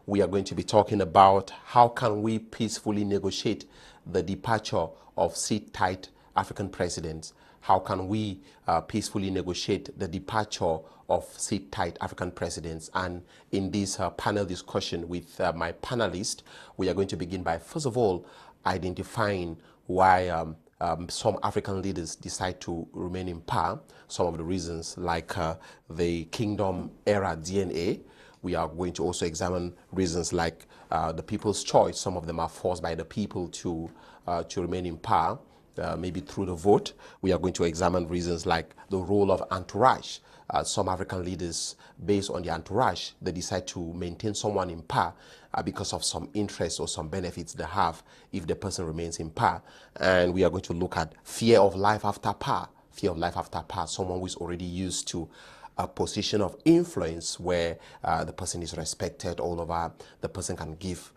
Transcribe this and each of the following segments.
we are going to be talking about how can we peacefully negotiate the departure of sit-tight African presidents. How can we peacefully negotiate the departure of sit-tight African presidents? And in this panel discussion with my panelists, we are going to begin by, first of all, identifying why some African leaders decide to remain in power. Some of the reasons, like the kingdom era DNA. We are going to also examine reasons like the people's choice. Some of them are forced by the people to remain in power, maybe through the vote. We are going to examine reasons like the role of entourage. Some African leaders, based on the entourage, they decide to maintain someone in power because of some interest or some benefits they have if the person remains in power. And we are going to look at fear of life after power. Fear of life after power, someone who is already used to a position of influence where the person is respected all over, the person can give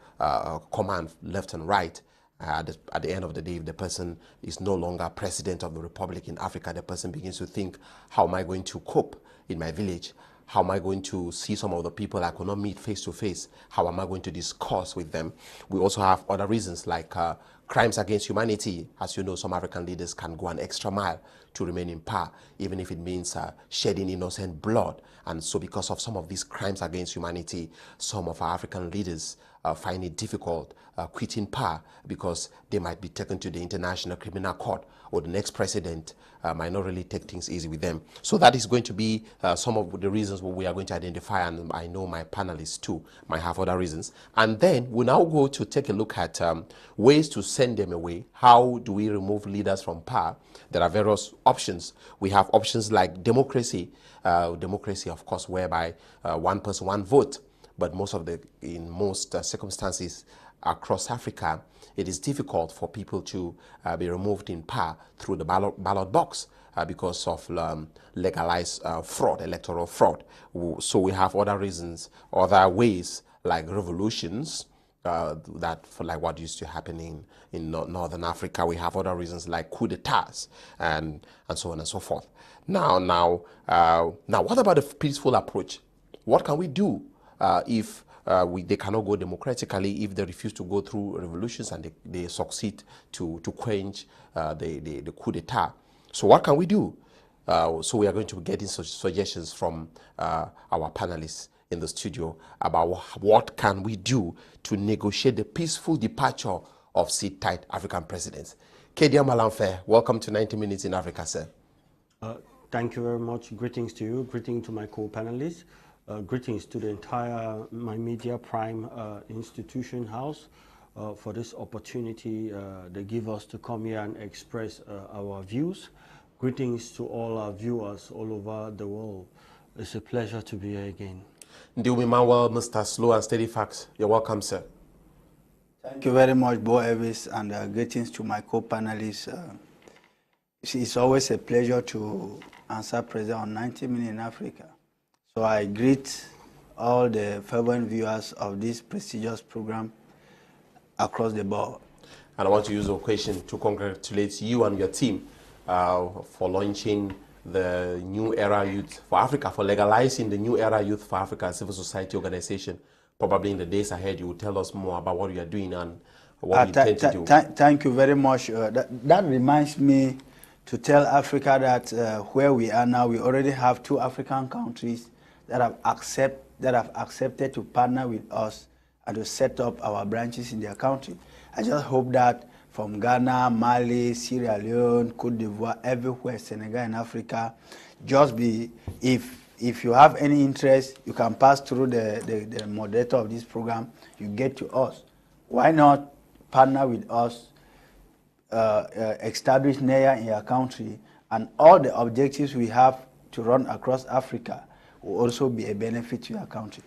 command left and right. At the end of the day, if the person is no longer president of the republic in Africa, the person begins to think, how am I going to cope in my village? How am I going to see some of the people I could not meet face to face? How am I going to discuss with them? We also have other reasons like crimes against humanity. As you know, some African leaders can go an extra mile to remain in power, even if it means shedding innocent blood. And so because of some of these crimes against humanity, some of our African leaders find it difficult quitting power because they might be taken to the International Criminal Court, or the next president might not really take things easy with them. So that is going to be some of the reasons we are going to identify, and I know my panelists too might have other reasons. And then we now go to take a look at ways to send them away. How do we remove leaders from power? There are various options. We have options like democracy. Democracy, of course, whereby one person, one vote. But in most circumstances across Africa, it is difficult for people to be removed in power through the ballot box because of legalized fraud, electoral fraud. So we have other reasons, other ways like revolutions, like what used to happen in Northern Africa. We have other reasons like coup d'etats and so on and so forth. Now, what about a peaceful approach? What can we do if they cannot go democratically, if they refuse to go through revolutions and they succeed to quench the coup d'etat? So what can we do? So we are going to be getting suggestions from our panelists in the studio about what can we do to negotiate the peaceful departure of sit-tight African presidents. Kedia Malamfe, welcome to 90 Minutes in Africa, sir. Thank you very much. Greetings to you. Greetings to my co-panelists. Greetings to the entire My Media Prime institution house for this opportunity they give us to come here and express our views. Greetings to all our viewers all over the world. It's a pleasure to be here again. Ndiwum Emmanuel, Mr. Slow and Steady Facts. You're welcome, sir. Thank you very much, Boh Elvis, and greetings to my co-panelists. It's always a pleasure to answer President on 90 Minutes in Africa. So I greet all the fervent viewers of this prestigious program across the board. And I want to use the occasion to congratulate you and your team for launching the New Era Youth for Africa, for legalizing the New Era Youth for Africa civil society organization. Probably in the days ahead, you will tell us more about what you are doing and what you intend to do. Thank you very much. That reminds me to tell Africa that where we are now, we already have 2 African countries that have accepted to partner with us and to set up our branches in their country. I just hope that from Ghana, Mali, Sierra Leone, Cote d'Ivoire, everywhere, Senegal and Africa, just be, if you have any interest, you can pass through the moderator of this program, you get to us. Why not partner with us, establish NEA in your country, and all the objectives we have to run across Africa will also be a benefit to your country.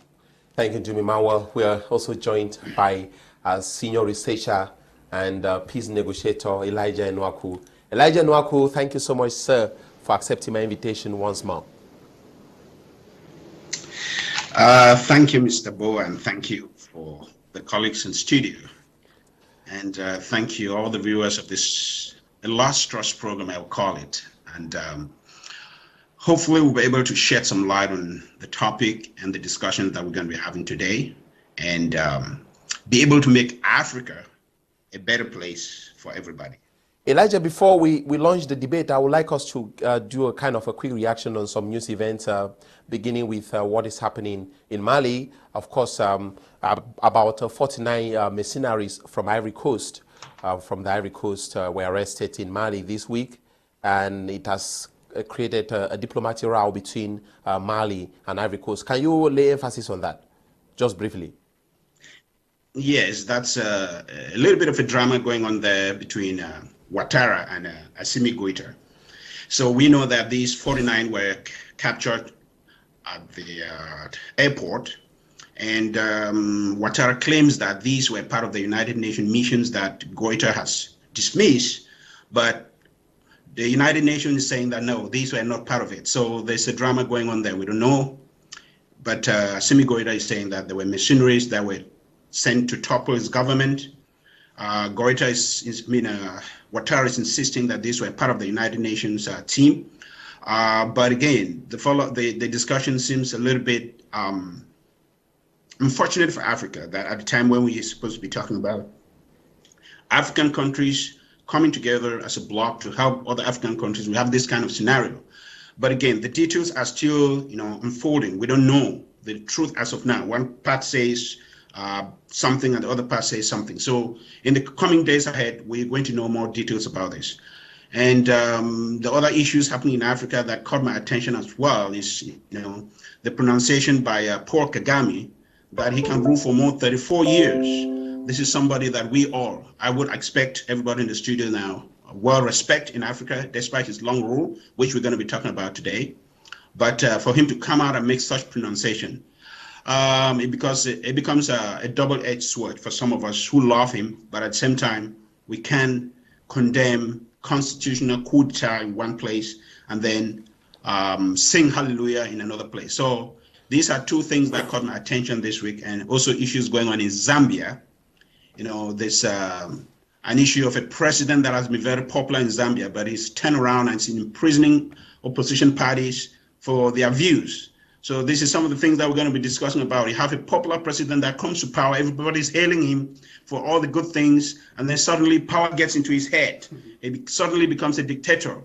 Thank you, Jimmy Mawel. We are also joined by a senior researcher and peace negotiator, Elijah Enoaku. Elijah Enoaku, thank you so much, sir, for accepting my invitation once more. Thank you, Mr. Boh, and thank you for the colleagues in studio. And thank you all the viewers of this illustrious program, I'll call it. And hopefully we'll be able to shed some light on the topic and the discussion that we're going to be having today. and be able to make Africa a better place for everybody. Elijah, before we launch the debate, I would like us to do a kind of a quick reaction on some news events, beginning with what is happening in Mali. Of course, about 49 mercenaries from the Ivory Coast were arrested in Mali this week, and it has created a diplomatic row between Mali and Ivory Coast. Can you lay emphasis on that, just briefly? Yes, that's a little bit of a drama going on there between Ouattara and Assimi Goïta. So we know that these 49 were captured at the airport, and Ouattara claims that these were part of the United Nations missions that Goïta has dismissed, but the United Nations is saying that no, these were not part of it. So there's a drama going on there. We don't know, but Assimi Goïta is saying that there were mercenaries that were sent to topple his government. Goïta Ouattara is insisting that these were part of the United Nations team. But again, the discussion seems a little bit unfortunate for Africa, that at the time when we are supposed to be talking about African countries coming together as a bloc to help other African countries, we have this kind of scenario. But again, the details are still, unfolding. We don't know the truth as of now. One part says something and the other part says something. So in the coming days ahead, we're going to know more details about this. And the other issues happening in Africa that caught my attention as well is, the pronunciation by Paul Kagame that he can rule for more 34 years. This is somebody that I would expect everybody in the studio now, well respect in Africa, despite his long rule, which we're going to be talking about today. But for him to come out and make such pronunciation, it becomes a double-edged sword for some of us who love him, but at the same time, we can condemn constitutional coup d'etat in one place and then sing hallelujah in another place. So these are two things that caught my attention this week, and also issues going on in Zambia. There's an issue of a president that has been very popular in Zambia, but he's turned around and is imprisoning opposition parties for their views. So this is some of the things that we're going to be discussing about. You have a popular president that comes to power, everybody's hailing him for all the good things, and then suddenly power gets into his head. It suddenly becomes a dictator.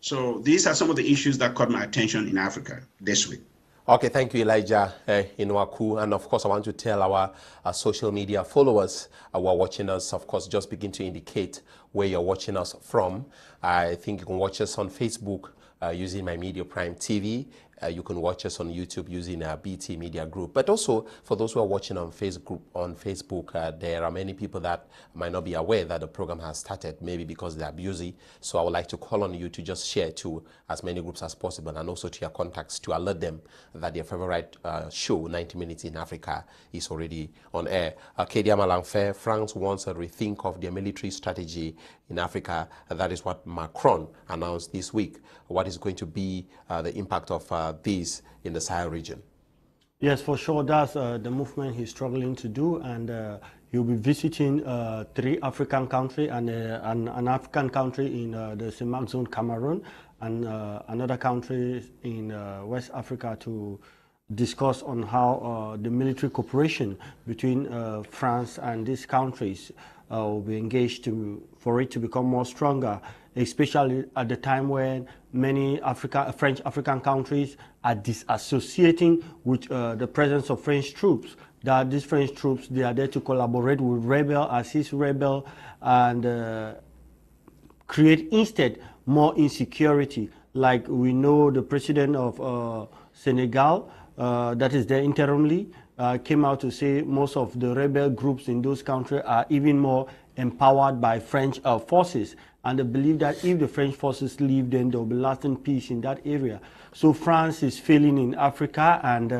So these are some of the issues that caught my attention in Africa this week. Okay, thank you, Elijah Enoaku. And of course, I want to tell our social media followers who are watching us, of course, just begin to indicate where you're watching us from. I think you can watch us on Facebook using My Media Prime TV. You can watch us on YouTube using BT Media Group. But also, for those who are watching on Facebook, there are many people that might not be aware that the program has started, maybe because they are busy. So I would like to call on you to just share to as many groups as possible, and also to your contacts to alert them that their favorite show, 90 Minutes in Africa, is already on air. Kedia Malangfe, France wants a rethink of their military strategy in Africa. That is what Macron announced this week. What is going to be the impact of this in the Sahel region? Yes, for sure. That's the movement he's struggling to do, and he'll be visiting 3 African countries and an African country in the CEMAC zone, Cameroon, and another country in West Africa to discuss on how the military cooperation between France and these countries will be engaged for it to become more stronger, especially at the time when many French African countries are disassociating with the presence of French troops. That these French troops, they are there to collaborate with rebel, assist rebel, and create instead more insecurity. Like we know the president of Senegal, that is there interimly, came out to say most of the rebel groups in those countries are even more empowered by French forces, and they believe that if the French forces leave, then there will be lasting peace in that area. So France is failing in Africa, and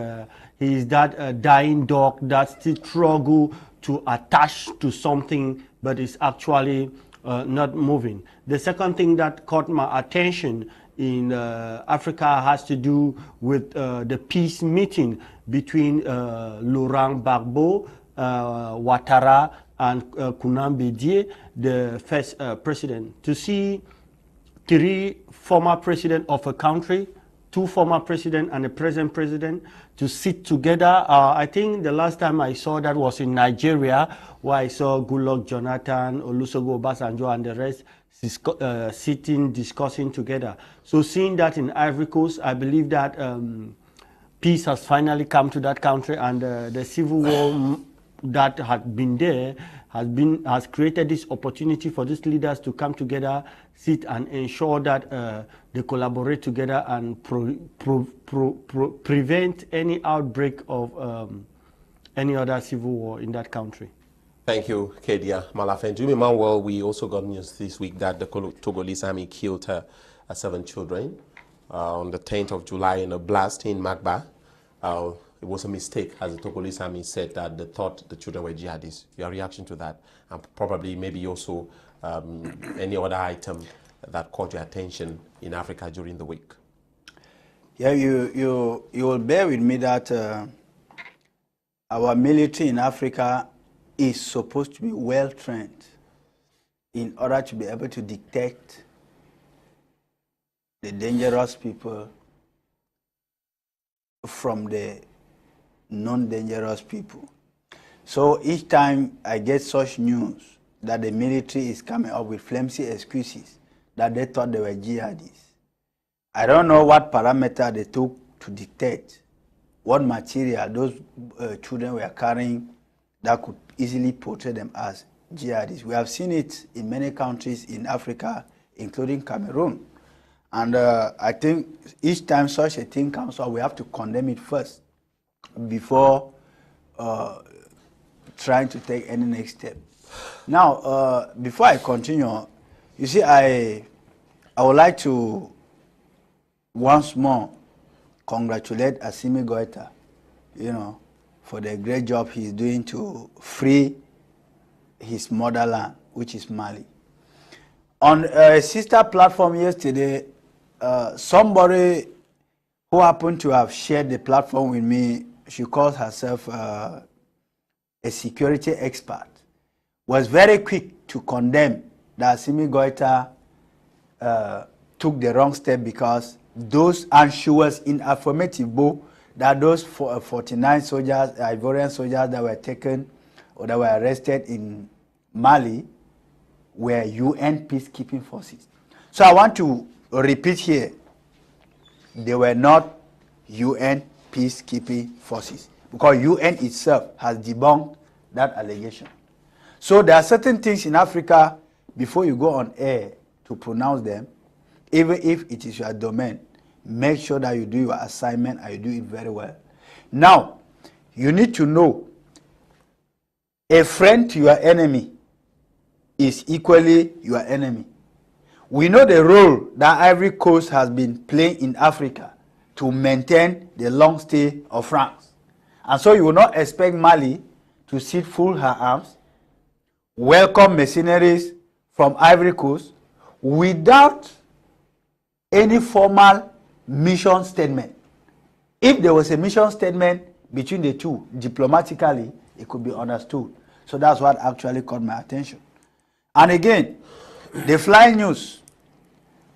he is that dying dog that still struggle to attach to something, but is actually not moving. The second thing that caught my attention in Africa has to do with the peace meeting between Laurent Gbagbo, Ouattara, and Kounambe Dié, the first president. To see 3 former presidents of a country two former presidents and the present president to sit together. I think the last time I saw that was in Nigeria, where I saw Goodluck Jonathan, Olusegun Obasanjo, and the rest sitting, discussing together. So seeing that in Ivory Coast, I believe that peace has finally come to that country, and the civil war that had been there has created this opportunity for these leaders to come together, sit and ensure that they collaborate together and prevent any outbreak of any other civil war in that country. Thank you, Kedia Malafen. Ndiwum Emmanuel, we also got news this week that the Togolese army killed 7 children on the 10th of July in a blast in Magba. It was a mistake, as the Togolese army said, that they thought the children were jihadists. Your reaction to that, and probably maybe also any other item that caught your attention in Africa during the week? Yeah, you will bear with me that our military in Africa is supposed to be well trained in order to be able to detect the dangerous people from the non-dangerous people. So each time I get such news that the military is coming up with flimsy excuses that they thought they were jihadists, I don't know what parameter they took to dictate what material those children were carrying that could easily portray them as jihadists. We have seen it in many countries in Africa, including Cameroon. And I think each time such a thing comes up, we have to condemn it first before trying to take any next step. Now, before I continue, you see, I would like to once more congratulate Assimi Goïta, for the great job he's doing to free his motherland, which is Mali. On a sister platform yesterday, somebody who happened to have shared the platform with me, she calls herself a security expert, was very quick to condemn that Assimi Goïta took the wrong step because those, and she was in affirmative, Boh, that those 49 soldiers, Ivorian soldiers that were taken or that were arrested in Mali were UN peacekeeping forces. So I want to repeat here, they were not UN peacekeeping forces, because UN itself has debunked that allegation. So there are certain things in Africa, before you go on air to pronounce them, even if it is your domain, make sure that you do your assignment and you do it very well. Now, you need to know a friend to your enemy is equally your enemy. We know the role that Ivory Coast has been playing in Africa to maintain the long stay of France. And so you will not expect Mali to sit full her arms, welcome mercenaries from Ivory Coast without any formal mission statement. If there was a mission statement between the two, diplomatically, it could be understood. So that's what actually caught my attention. And again, the flying news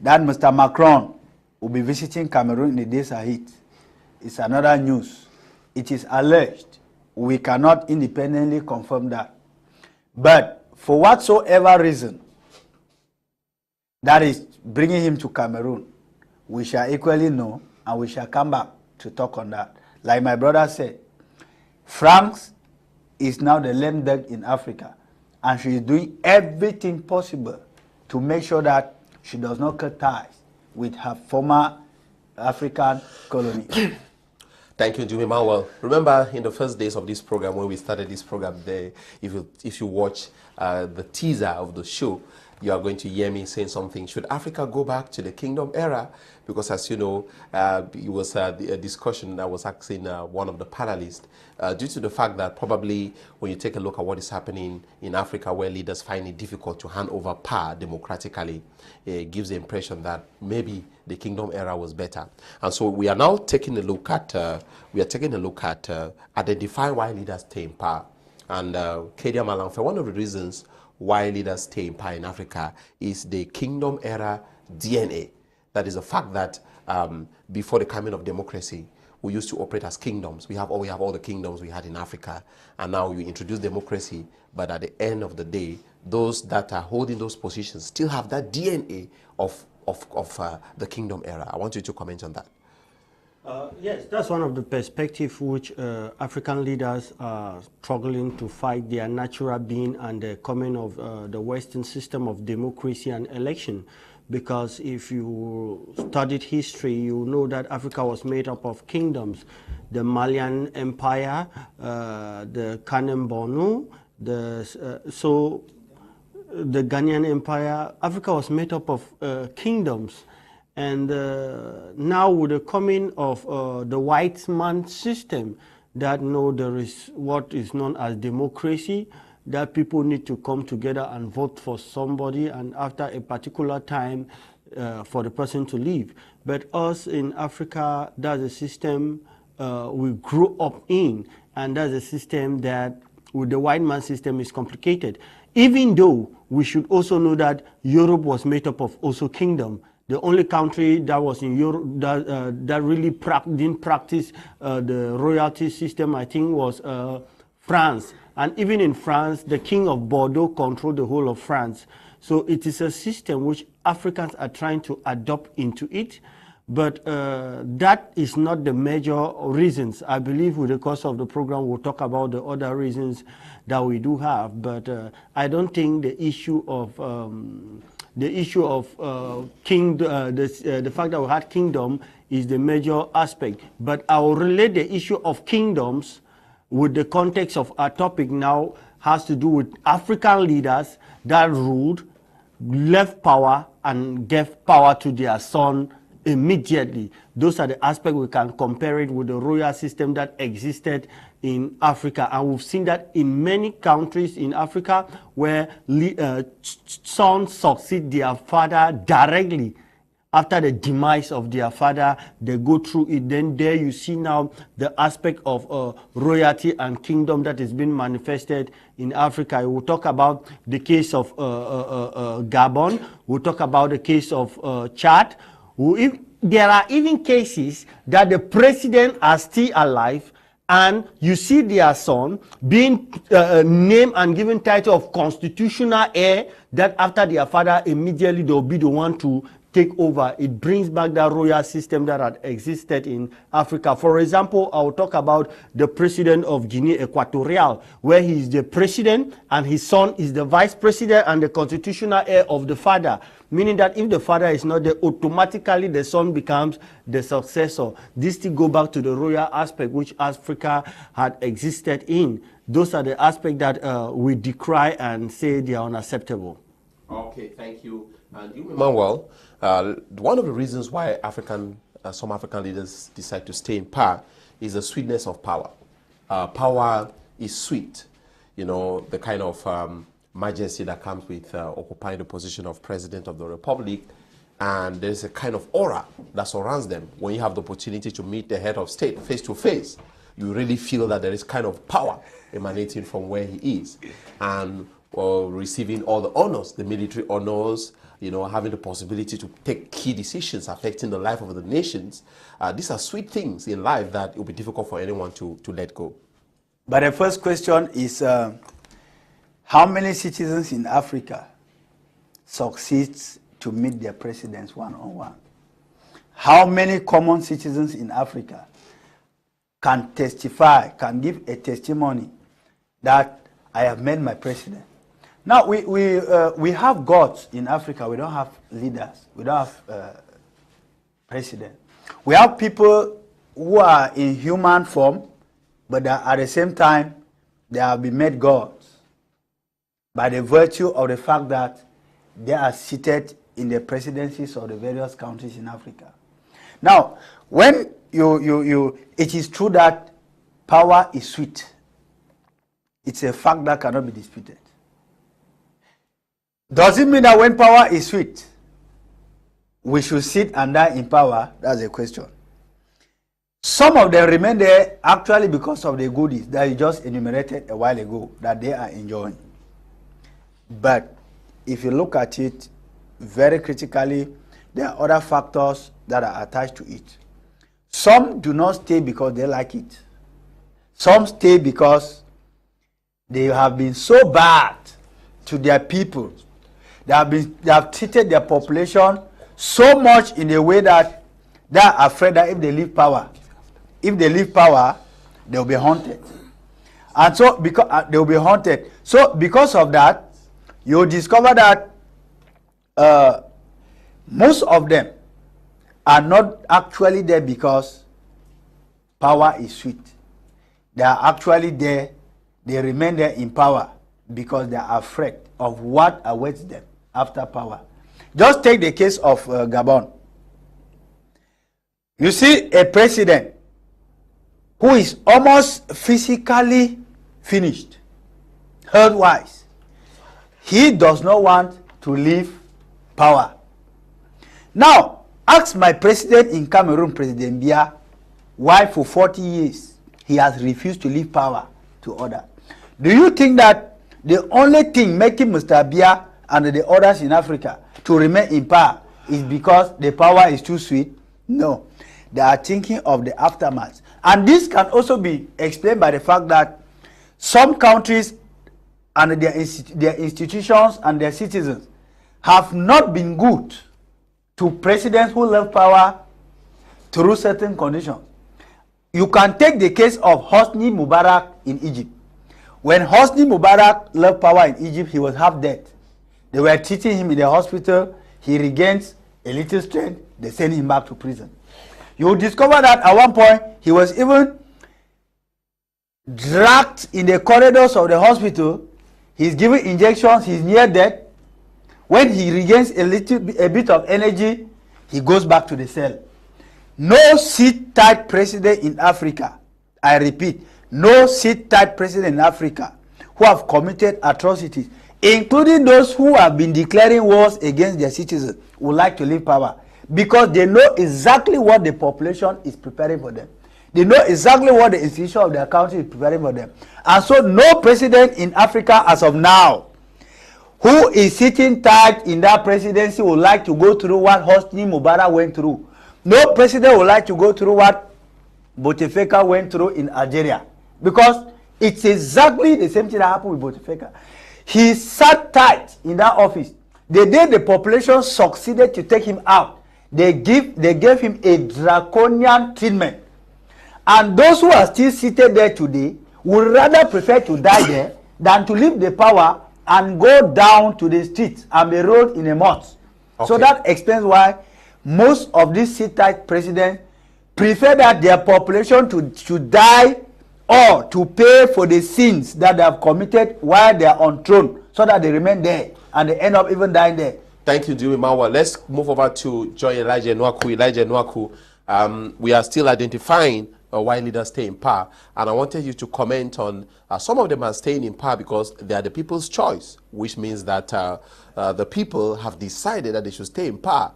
that Mr. Macron will be visiting Cameroon in the days ahead is another news. It is alleged. We cannot independently confirm that. But for whatsoever reason that is bringing him to Cameroon, we shall equally know, and we shall come back to talk on that. Like my brother said, France is now the lame duck in Africa, and she is doing everything possible to make sure that she does not cut ties with her former African colony. Thank you, Ndiwum Emmanuel. Remember, in the first days of this program, when we started this program, if you watch the teaser of the show, you are going to hear me saying something. Should Africa go back to the kingdom era? Because as you know, it was a discussion I was asking one of the panelists, due to the fact that probably when you take a look at what is happening in Africa, where leaders find it difficult to hand over power democratically, it gives the impression that maybe the kingdom era was better. And so we are now taking a look at identifying why leaders stay in power. And Kedia Malanfe, one of the reasons why leaders stay in power in Africa is the kingdom era DNA. That is the fact that before the coming of democracy, we used to operate as kingdoms. We have all the kingdoms we had in Africa, and now we introduce democracy. But at the end of the day, those that are holding those positions still have that DNA of the kingdom era. I want you to comment on that. Yes, that's one of the perspectives which African leaders are struggling to fight their natural being and the coming of the Western system of democracy and election. Because if you studied history, you know that Africa was made up of kingdoms. The Malian Empire, the Kanem Borno, the Ghanaian Empire. Africa was made up of kingdoms. And now with the coming of the white man system, that there is what is known as democracy, that people need to come together and vote for somebody, and after a particular time for the person to leave. But us in Africa, that's a system we grew up in, and that's a system that with the white man system is complicated. Even though we should also know that Europe was made up of also kingdom. The only country that was in Europe that really didn't practice the royalty system, I think, was France. And even in France, the king of Bordeaux controlled the whole of France. So it is a system which Africans are trying to adopt into it. But that is not the major reasons. I believe with the course of the program, we'll talk about the other reasons that we do have. But I don't think the issue of the fact that we had kingdom is the major aspect. But I will relate the issue of kingdoms with the context of our topic now has to do with African leaders that ruled, left power, and gave power to their son immediately. Those are the aspects we can compare it with the royal system that existed in Africa. And we've seen that in many countries in Africa where sons succeed their father directly. After the demise of their father, they go through it. Then there you see now the aspect of royalty and kingdom that is being manifested in Africa. We'll talk about the case of Gabon. We'll talk about the case of Chad. There are even cases that the president are still alive, and you see their son being named and given title of constitutional heir, that after their father, immediately they'll be the one to take over. It brings back that royal system that had existed in Africa. For example, I will talk about the president of Guinea Equatorial, where he is the president and his son is the vice president and the constitutional heir of the father. Meaning that if the father is not there, automatically the son becomes the successor. This still go back to the royal aspect which Africa had existed in. Those are the aspects that we decry and say they are unacceptable. Okay, thank you. Ndiwum Emmanuel, one of the reasons why some African leaders decide to stay in power is the sweetness of power. Power is sweet, the kind of majesty that comes with occupying the position of president of the republic, and there's a kind of aura that surrounds them. When you have the opportunity to meet the head of state face to face, you really feel that there is kind of power emanating from where he is, and receiving all the honors, the military honors, having the possibility to take key decisions affecting the life of the nations. These are sweet things in life that it will be difficult for anyone to let go. But the first question is, how many citizens in Africa succeed to meet their presidents one-on-one? How many common citizens in Africa can testify, can give a testimony that I have met my president? Now, we have gods in Africa. We don't have leaders. We don't have president. We have people who are in human form, but at the same time, they have been made gods by the virtue of the fact that they are seated in the presidencies of the various countries in Africa. Now, when it is true that power is sweet. It's a fact that cannot be disputed. Does it mean that when power is sweet, we should sit and die in power? That's a question. Some of them remain there actually because of the goodies that you just enumerated a while ago that they are enjoying. But if you look at it very critically, there are other factors that are attached to it. Some do not stay because they like it. Some stay because they have been so bad to their people. They have treated their population so much in a way that they are afraid that if they leave power, they'll be haunted. And so because they'll be haunted. So because of that, you'll discover that most of them are not actually there because power is sweet. They are actually there, they remain there in power because they are afraid of what awaits them after power. Just take the case of Gabon. You see a president who is almost physically finished, health-wise. He does not want to leave power. Now, ask my president in Cameroon, President Biya, why for 40 years he has refused to leave power to others. Do you think that the only thing making Mr. Biya and the others in Africa to remain in power is because the power is too sweet? No. They are thinking of the aftermath. And this can also be explained by the fact that some countries and their institutions and their citizens have not been good to presidents who left power through certain conditions. You can take the case of Hosni Mubarak in Egypt. When Hosni Mubarak left power in Egypt, he was half dead. They were treating him in the hospital. He regains a little strength. They send him back to prison. You discover that at one point, he was even dragged in the corridors of the hospital. He's given injections. He's near death. When he regains a bit of energy, he goes back to the cell. No sit-tight president in Africa, I repeat, no sit-tight president in Africa who have committed atrocities, including those who have been declaring wars against their citizens, would like to leave power because they know exactly what the population is preparing for them. They know exactly what the institution of their country is preparing for them. And so no president in Africa as of now who is sitting tight in that presidency would like to go through what Hosni Mubarak went through. No president would like to go through what Bouteflika went through in Algeria. Because it's exactly the same thing that happened with Bouteflika. He sat tight in that office. The day the population succeeded to take him out, they gave him a draconian treatment. And those who are still seated there today would rather prefer to die there than to leave the power and go down to the streets and be rolled in a moth. Okay. So that explains why most of these sit-tight presidents prefer that their population to die or to pay for the sins that they have committed while they are on throne, so that they remain there and they end up even dying there. Thank you, Ndiwum Emmanuel. Let's move over to join Elijah Enoaku. Elijah Enoaku, we are still identifying why leaders stay in power, and I wanted you to comment on some of them are staying in power because they are the people's choice, which means that the people have decided that they should stay in power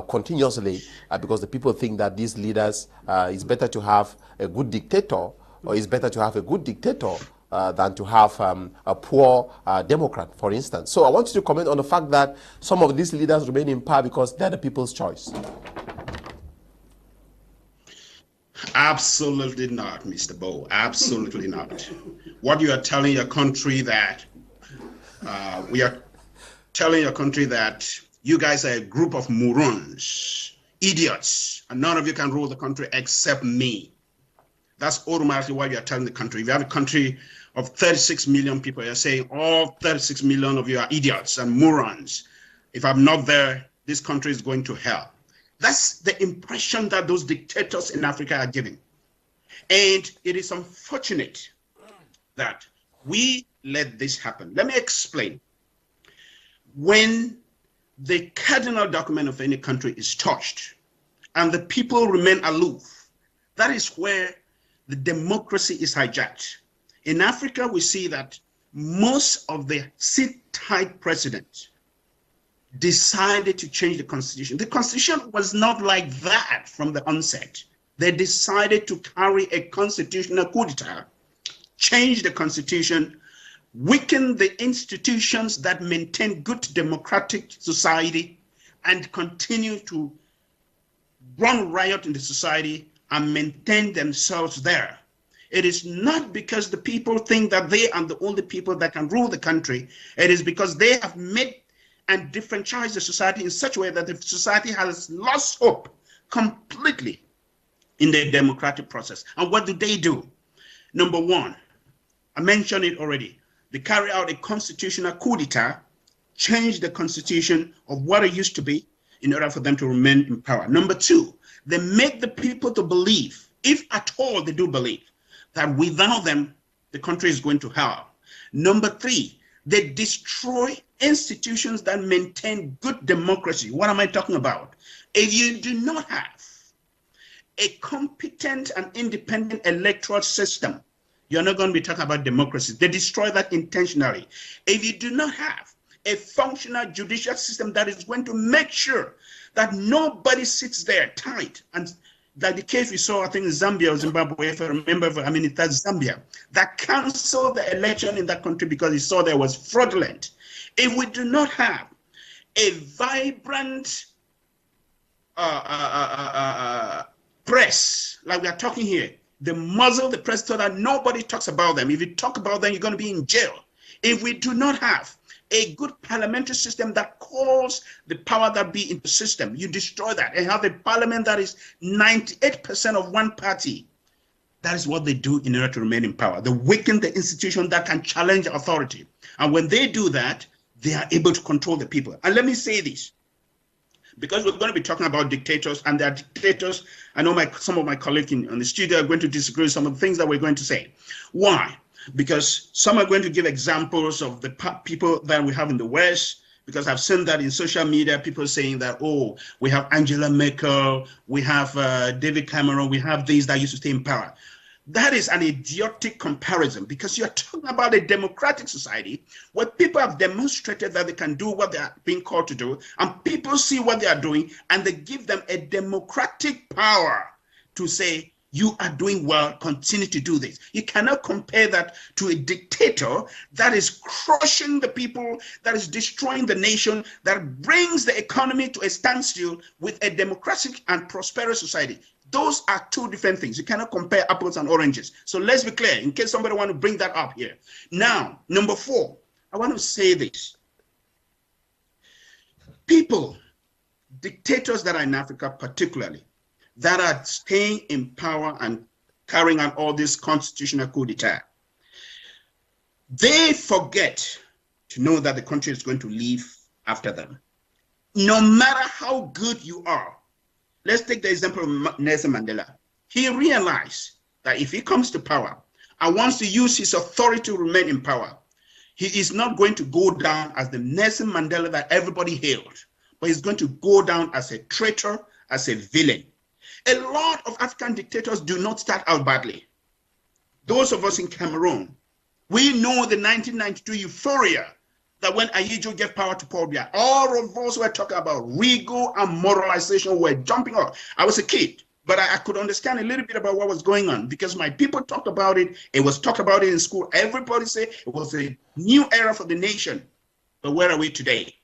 continuously because the people think that these leaders, it's better to have a good dictator, or it's better to have a good dictator than to have a poor Democrat, for instance. So I want you to comment on the fact that some of these leaders remain in power because they're the people's choice. Absolutely not, Mr. Boh. Absolutely not. What you are telling your country that we are telling your country that you guys are a group of morons, idiots, and none of you can rule the country except me. That's automatically what you are telling the country. If you have a country of 36 million people, you're saying all 36 million of you are idiots and morons. If I'm not there, this country is going to hell. That's the impression that those dictators in Africa are giving. And it is unfortunate that we let this happen. Let me explain. When the cardinal document of any country is touched and the people remain aloof, that is where the democracy is hijacked. In Africa, we see that most of the sit-tight presidents decided to change the constitution. The constitution was not like that from the onset. They decided to carry a constitutional coup d'etat, change the constitution, weaken the institutions that maintain good democratic society, and continue to run riot in the society and maintain themselves there. It is not because the people think that they are the only people that can rule the country. It is because they have made and differentiate the society in such a way that the society has lost hope completely in the democratic process. And what do? Number one, I mentioned it already. They carry out a constitutional coup d'etat, change the constitution of what it used to be in order for them to remain in power. Number two, they make the people to believe, if at all they do believe, that without them, the country is going to hell. Number three, they destroy institutions that maintain good democracy. What am I talking about? If you do not have a competent and independent electoral system, you're not going to be talking about democracy. They destroy that intentionally. If you do not have a functional judicial system that is going to make sure that nobody sits there tight, and like the case we saw, I think in Zambia or Zimbabwe, if I remember, that's Zambia, that canceled the election in that country because he saw that it was fraudulent. If we do not have a vibrant press, like we are talking here, they muzzle the press so that nobody talks about them. If you talk about them, you're going to be in jail. If we do not have a good parliamentary system that calls the power that be in the system, you destroy that and have a parliament that is 98% of one party. That is what they do in order to remain in power. They weaken the institution that can challenge authority. And when they do that, they are able to control the people. And let me say this, because we're going to be talking about dictators, and there are dictators. I know some of my colleagues in the studio are going to disagree with some of the things that we're going to say. Why? Because some are going to give examples of the people that we have in the West, because I've seen that in social media, people saying that, oh, we have Angela Merkel, we have David Cameron, we have these that used to stay in power. That is an idiotic comparison, because you're talking about a democratic society where people have demonstrated that they can do what they are being called to do, and people see what they are doing, and they give them a democratic power to say, you are doing well, continue to do this. You cannot compare that to a dictator that is crushing the people, that is destroying the nation, that brings the economy to a standstill with a democratic and prosperous society. Those are two different things. You cannot compare apples and oranges. So let's be clear, in case somebody want to bring that up here. Now, number four, I want to say this. People, dictators that are in Africa particularly, that are staying in power and carrying out all this constitutional coup d'etat, they forget to know that the country is going to leave after them. No matter how good you are. Let's take the example of Nelson Mandela. He realized that if he comes to power and wants to use his authority to remain in power, he is not going to go down as the Nelson Mandela that everybody hailed, but he's going to go down as a traitor, as a villain. A lot of African dictators do not start out badly. Those of us in Cameroon, we know the 1992 euphoria that when Ayejo gave power to Paul Biya, all of us were talking about regal and moralization were jumping up. I was a kid, but I could understand a little bit about what was going on because my people talked about it. It was talked about it in school. Everybody said it was a new era for the nation. But where are we today?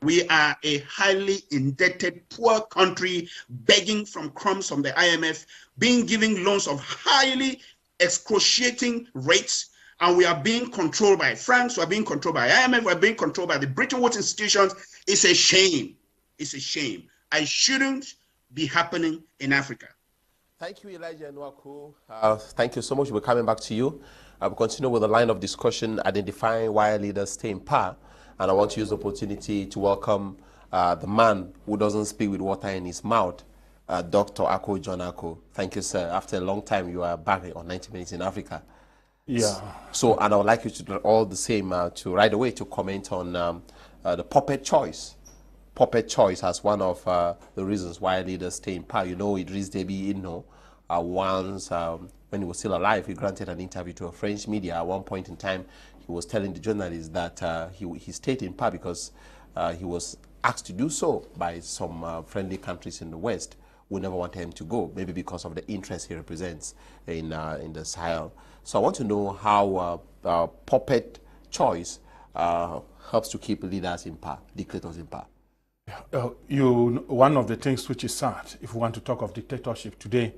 We are a highly indebted, poor country, begging from crumbs from the IMF, being given loans of highly excruciating rates, and we are being controlled by France, we are being controlled by IMF, we are being controlled by the Bretton Woods institutions. It's a shame. It's a shame. It shouldn't be happening in Africa. Thank you, Elijah Enoaku. Thank you so much. We're coming back to you. We'll continue with the line of discussion, identifying why leaders stay in power. And I want to use the opportunity to welcome the man who doesn't speak with water in his mouth, Dr. Ako John Ako. Thank you, sir. After a long time, you are back on 90 Minutes in Africa. Yeah. So, and I would like you to do all the same to right away to comment on the puppet choice. Puppet choice as one of the reasons why leaders stay in power. You know, Idris Deby Itno, once when he was still alive, he granted an interview to a French media. At one point in time, he was telling the journalists that he stayed in power because he was asked to do so by some friendly countries in the West who never wanted him to go, maybe because of the interest he represents in the Sahel. So I want to know how puppet choice helps to keep leaders in power, dictators in power. One of the things which is sad, if we want to talk of dictatorship today,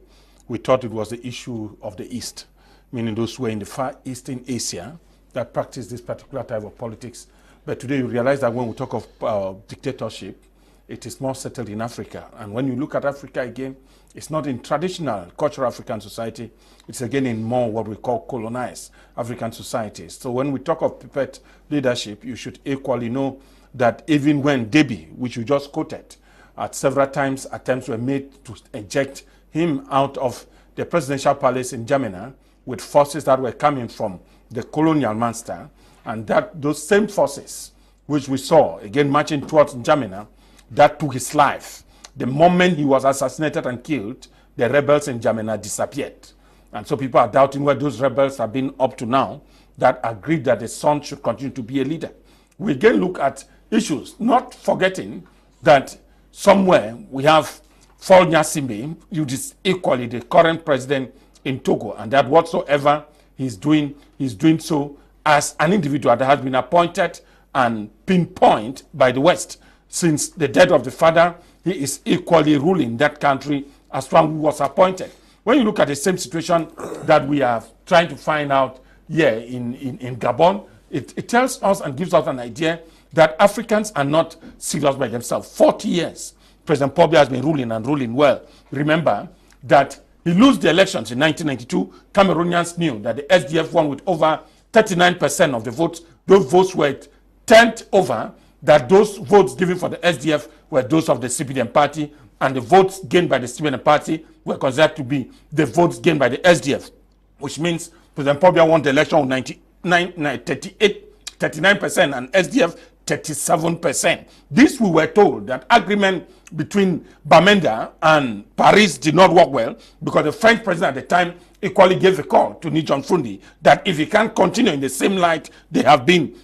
we thought it was the issue of the East, meaning those who were in the far Eastern Asia that practice this particular type of politics. But today you realize that when we talk of dictatorship, it is more settled in Africa. And when you look at Africa again, it's not in traditional cultural African society, it's again in more what we call colonized African societies. So when we talk of puppet leadership, you should equally know that even when Deby, which you just quoted, at several times attempts were made to eject him out of the presidential palace in Jamena with forces that were coming from the colonial master, and that those same forces which we saw again marching towards Jamena, that took his life. The moment he was assassinated and killed, the rebels in Jamena disappeared. And so people are doubting where those rebels have been up to now that agreed that the son should continue to be a leader. We again look at issues, not forgetting that somewhere we have Faure Gnassingbé, who is equally the current president in Togo, and that whatsoever he's doing so as an individual that has been appointed and pinpointed by the West. Since the death of the father, he is equally ruling that country as one who was appointed. When you look at the same situation that we are trying to find out here in Gabon, it tells us and gives us an idea that Africans are not serious by themselves. 40 years, President Paul Biya has been ruling and ruling well. Remember that he lost the elections in 1992. Cameroonians knew that the SDF won with over 39% of the votes. Those votes were turned over, that those votes given for the SDF were those of the CPDM party, and the votes gained by the CPDM party were considered to be the votes gained by the SDF, which means President Paul Biya won the election with 39% and SDF 37%. This we were told that agreement between Bamenda and Paris did not work well because the French president at the time equally gave a call to Ndiwum Emmanuel that if he can't continue in the same light they have been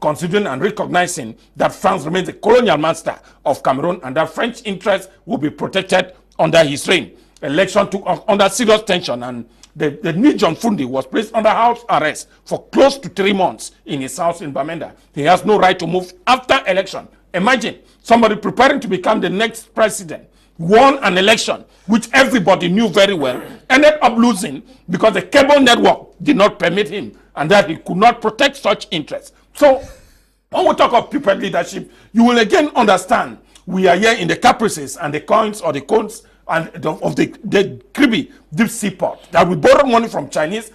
considering and recognizing that France remains the colonial master of Cameroon and that French interests will be protected under his reign. Election took under serious tension, and the Ndiwum Emmanuel was placed under house arrest for close to 3 months in his house in Bamenda. He has no right to move after election. Imagine somebody preparing to become the next president, won an election which everybody knew very well, ended up losing because the cable network did not permit him and that he could not protect such interests. So when we talk of puppet leadership, you will again understand we are here in the caprices and the coins or the cones and of the cribby deep sea port that we borrowed money from Chinese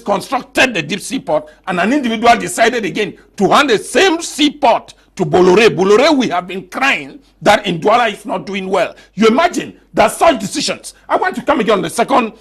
constructed the deep sea port, and an individual decided again to hand the same seaport to Bolloré. Bolloré, we have been crying that Douala is not doing well. You imagine that such decisions. I want to come again on the second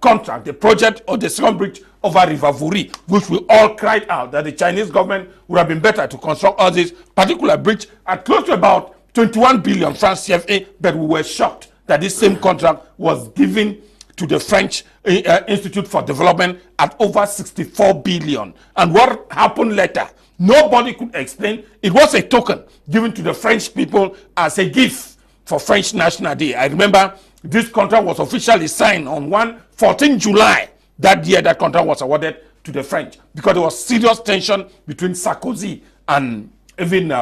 contract, the project or the second bridge over River Vuri, which we all cried out that the Chinese government would have been better to construct all this particular bridge at close to about 21 billion francs CFA, but we were shocked that this same contract was given to the French Institute for Development at over 64 billion. And what happened later, nobody could explain. It was a token given to the French people as a gift for French National Day. I remember this contract was officially signed on 14 July. That year, that contract was awarded to the French because there was serious tension between Sarkozy and even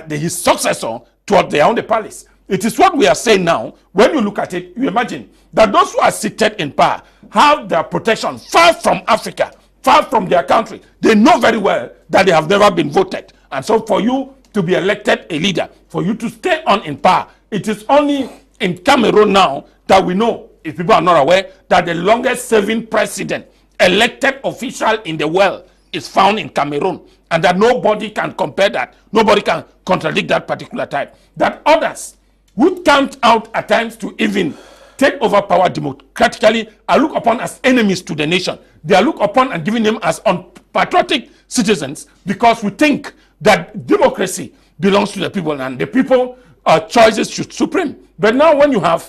his successor toward their own palace. It is what we are saying now. When you look at it, you imagine that those who are seated in power have their protection far from Africa, far from their country. They know very well that they have never been voted. And so for you to be elected a leader, for you to stay on in power, it is only in Cameroon now that we know, if people are not aware, that the longest serving president, elected official in the world, is found in Cameroon. And that nobody can compare that. Nobody can contradict that particular type. That others who camped out at times to even take over power democratically are looked upon as enemies to the nation. They are looked upon and given them as unpatriotic citizens because we think that democracy belongs to the people and the people choices should supreme. But now when you have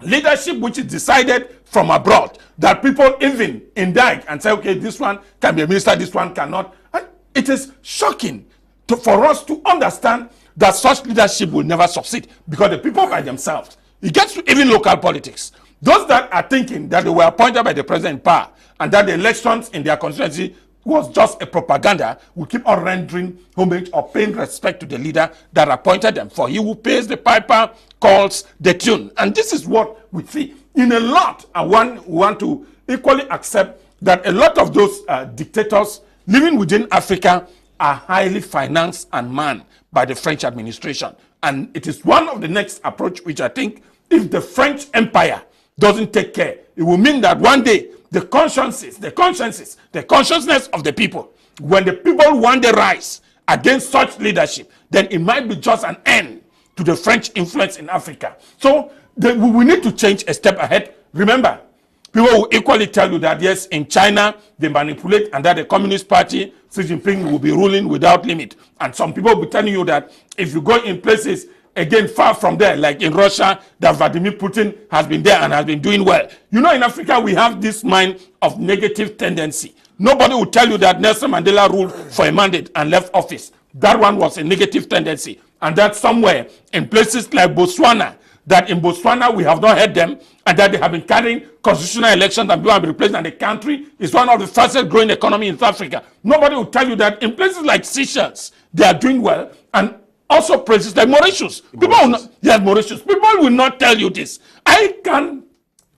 leadership which is decided from abroad, that people even indict and say, okay, this one can be a minister, this one cannot. And it is shocking for us to understand that such leadership will never succeed because the people by themselves, it gets to even local politics. Those that are thinking that they were appointed by the president in power and that the elections in their constituency was just a propaganda, will keep on rendering homage or paying respect to the leader that appointed them. For he who pays the piper calls the tune. And this is what we see in a lot. And one want to equally accept that a lot of those dictators living within Africa are highly financed and manned by the French administration. And it is one of the next approach which I think if the French Empire doesn't take care, it will mean that one day the consciences, the consciousness of the people, when the people one day rise against such leadership, then it might be just an end to the French influence in Africa. So we need to change a step ahead. Remember, people will equally tell you that yes, in China, they manipulate and that the Communist Party, Xi Jinping, will be ruling without limit. And some people will be telling you that if you go in places, again, far from there, like in Russia, that Vladimir Putin has been there and has been doing well. You know, in Africa, we have this mind of negative tendency. Nobody will tell you that Nelson Mandela ruled for a mandate and left office. That one was a negative tendency. And that somewhere in places like Botswana, that in Botswana we have not heard them, and that they have been carrying constitutional elections and people have been replaced, and the country is one of the fastest growing economies in South Africa. Nobody will tell you that in places like Seychelles, they are doing well, and also places like Mauritius. People will not, yes, Mauritius. People will not tell you this.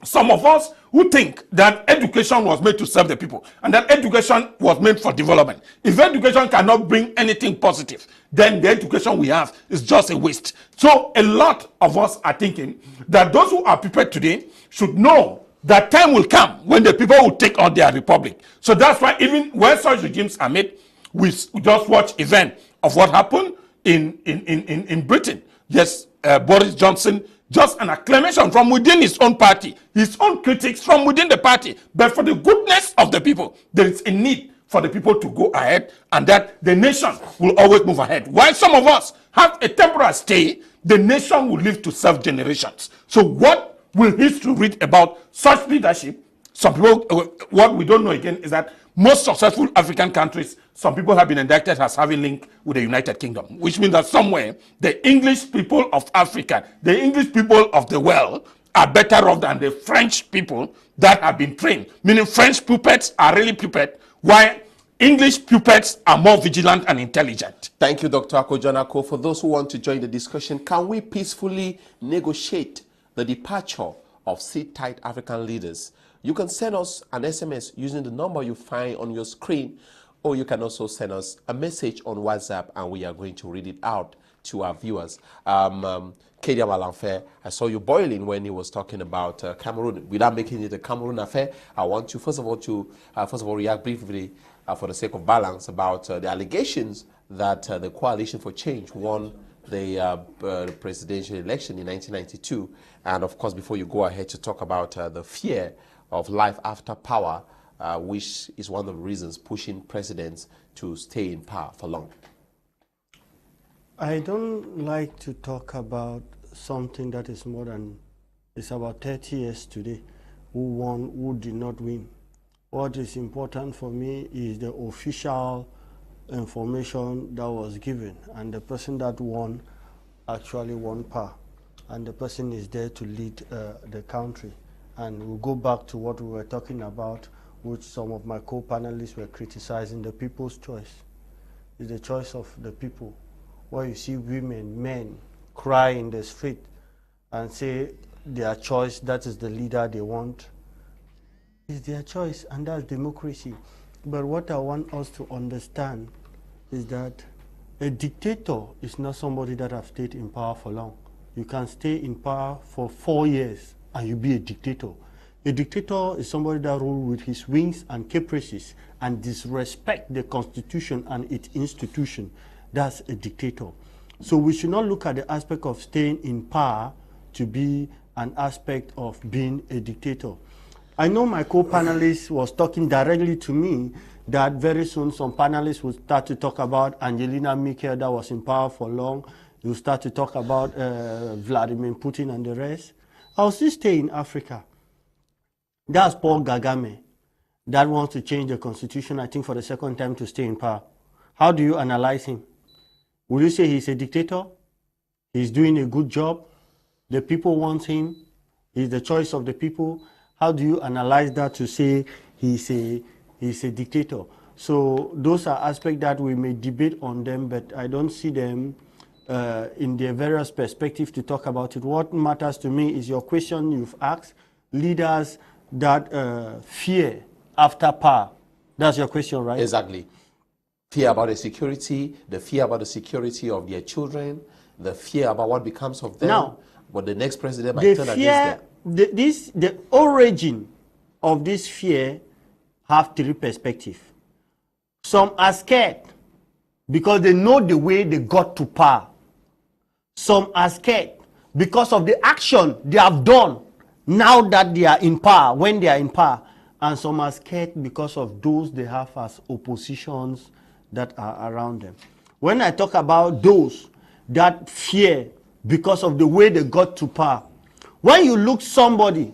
Some of us who think that education was made to serve the people and that education was made for development. If education cannot bring anything positive, then the education we have is just a waste. So a lot of us are thinking that those who are prepared today should know that time will come when the people will take on their republic. So that's why even when such regimes are made, we just watch event of what happened in Britain. Yes, Boris Johnson, just an acclamation from within his own party, his own critics from within the party. But for the goodness of the people, there is a need for the people to go ahead and that the nation will always move ahead. While some of us have a temporary stay, the nation will live to serve generations. So what will history read about such leadership? Some people, what we don't know again is that most successful African countries, some people have been indicted as having link with the United Kingdom, which means that somewhere the English people of Africa, the English people of the world are better off than the French people that have been trained. Meaning French puppets are really puppets, while English puppets are more vigilant and intelligent. Thank you, Dr. Akojanako. For those who want to join the discussion, can we peacefully negotiate the departure of sit-tight African leaders? You can send us an SMS using the number you find on your screen, or you can also send us a message on WhatsApp and we are going to read it out to our viewers. Kedia Malanfe, I saw you boiling when he was talking about Cameroon. Without making it a Cameroon affair, I want you first of all react briefly for the sake of balance about the allegations that the Coalition for Change won the presidential election in 1992. And of course, before you go ahead to talk about the fear of life after power, which is one of the reasons pushing presidents to stay in power for long. I don't like to talk about something that is more than, it's about 30 years today, who won, who did not win. What is important for me is the official information that was given, and the person that won actually won power, and the person is there to lead the country. And we'll go back to what we were talking about, which some of my co-panelists were criticizing, the people's choice. It's the choice of the people. Where you see women, men cry in the street and say their choice, that is the leader they want. It's their choice, and that's democracy. But what I want us to understand is that a dictator is not somebody that has stayed in power for long. You can stay in power for 4 years and you be a dictator. A dictator is somebody that rules with his wings and caprices and disrespect the constitution and its institution. That's a dictator. So we should not look at the aspect of staying in power to be an aspect of being a dictator. I know my co-panelist was talking directly to me that very soon some panelists will start to talk about Angelina Merkel that was in power for long. You'll start to talk about Vladimir Putin and the rest. I'll still stay in Africa. That's Paul Kagame that wants to change the constitution, I think, for the second time to stay in power. How do you analyze him? Will you say he's a dictator? He's doing a good job? The people want him? He's the choice of the people? How do you analyze that to say he's a dictator? So those are aspects that we may debate on them, but I don't see them in their various perspectives to talk about it. What matters to me is your question you've asked, leaders that fear after power. That's your question, right? Exactly. Fear about the security of their children, the fear about what becomes of them. Now, but the next president might turn against them. The origin of this fear have three perspectives. Some are scared because they know the way they got to power. Some are scared because of the action they have done now that they are in power, when they are in power. And some are scared because of those they have as oppositions that are around them. When I talk about those that fear because of the way they got to power, when you look somebody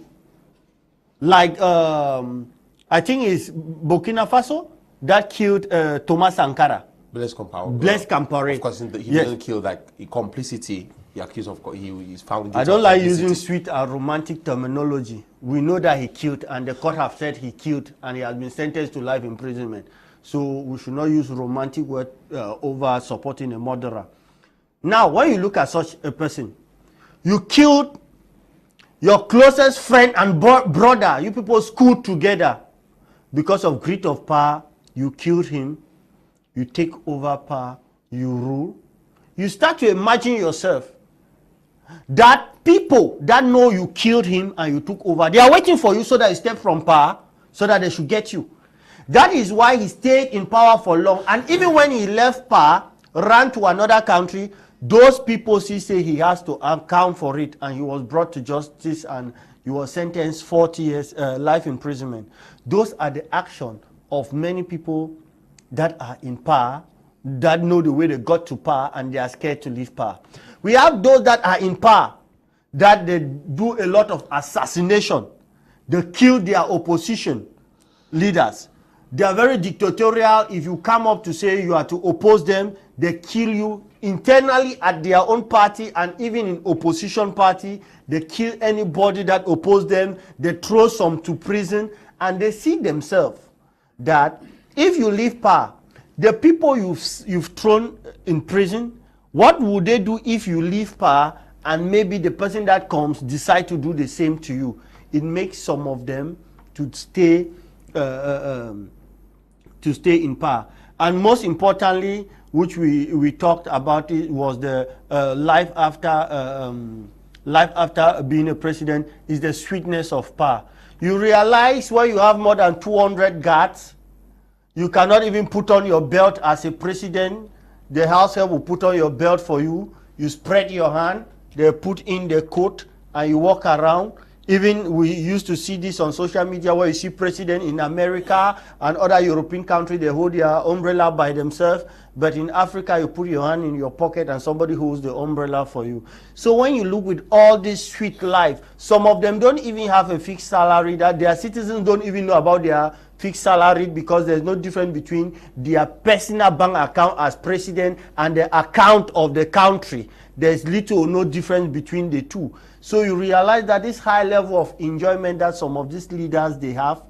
like, I think it's Burkina Faso, that killed Thomas Sankara. Blaise Compaoré. Of course, he didn't kill, like complicity. He accused of, he found. I don't like using sweet and romantic terminology. We know that he killed, and the court have said he killed, and he has been sentenced to life imprisonment. So we should not use romantic word over supporting a murderer. Now, when you look at such a person, you killed your closest friend and brother. You people schooled together. Because of greed of power, you killed him. You take over power. You rule. You start to imagine yourself that people that know you killed him and you took over, they are waiting for you so that you step from power, so that they should get you. That is why he stayed in power for long. And even when he left power, ran to another country, those people say he has to account for it, and he was brought to justice and he was sentenced 40 years life imprisonment. Those are the action of many people that are in power, that know the way they got to power, and they are scared to leave power. We have those that are in power, that they do a lot of assassination. They kill their opposition leaders. They are very dictatorial. If you come up to say you are to oppose them, they kill you internally at their own party, and even in opposition party. They kill anybody that opposes them. They throw some to prison, and they see themselves that if you leave power, the people you've thrown in prison, what would they do if you leave power and maybe the person that comes decide to do the same to you? It makes some of them to stay in power. And most importantly, which we talked about, it was the life after being a president, is the sweetness of power. You realize when you have more than 200 guards, you cannot even put on your belt as a president. The house help will put on your belt for you. You spread your hand, they put in the coat, and you walk around. Even we used to see this on social media where you see president in America and other European countries, they hold their umbrella by themselves. But in Africa, you put your hand in your pocket and somebody holds the umbrella for you. So when you look with all this sweet life, some of them don't even have a fixed salary, that their citizens don't even know about their fixed salary, because there's no difference between their personal bank account as president and the account of the country. There's little or no difference between the two. So you realize that this high level of enjoyment that some of these leaders they have,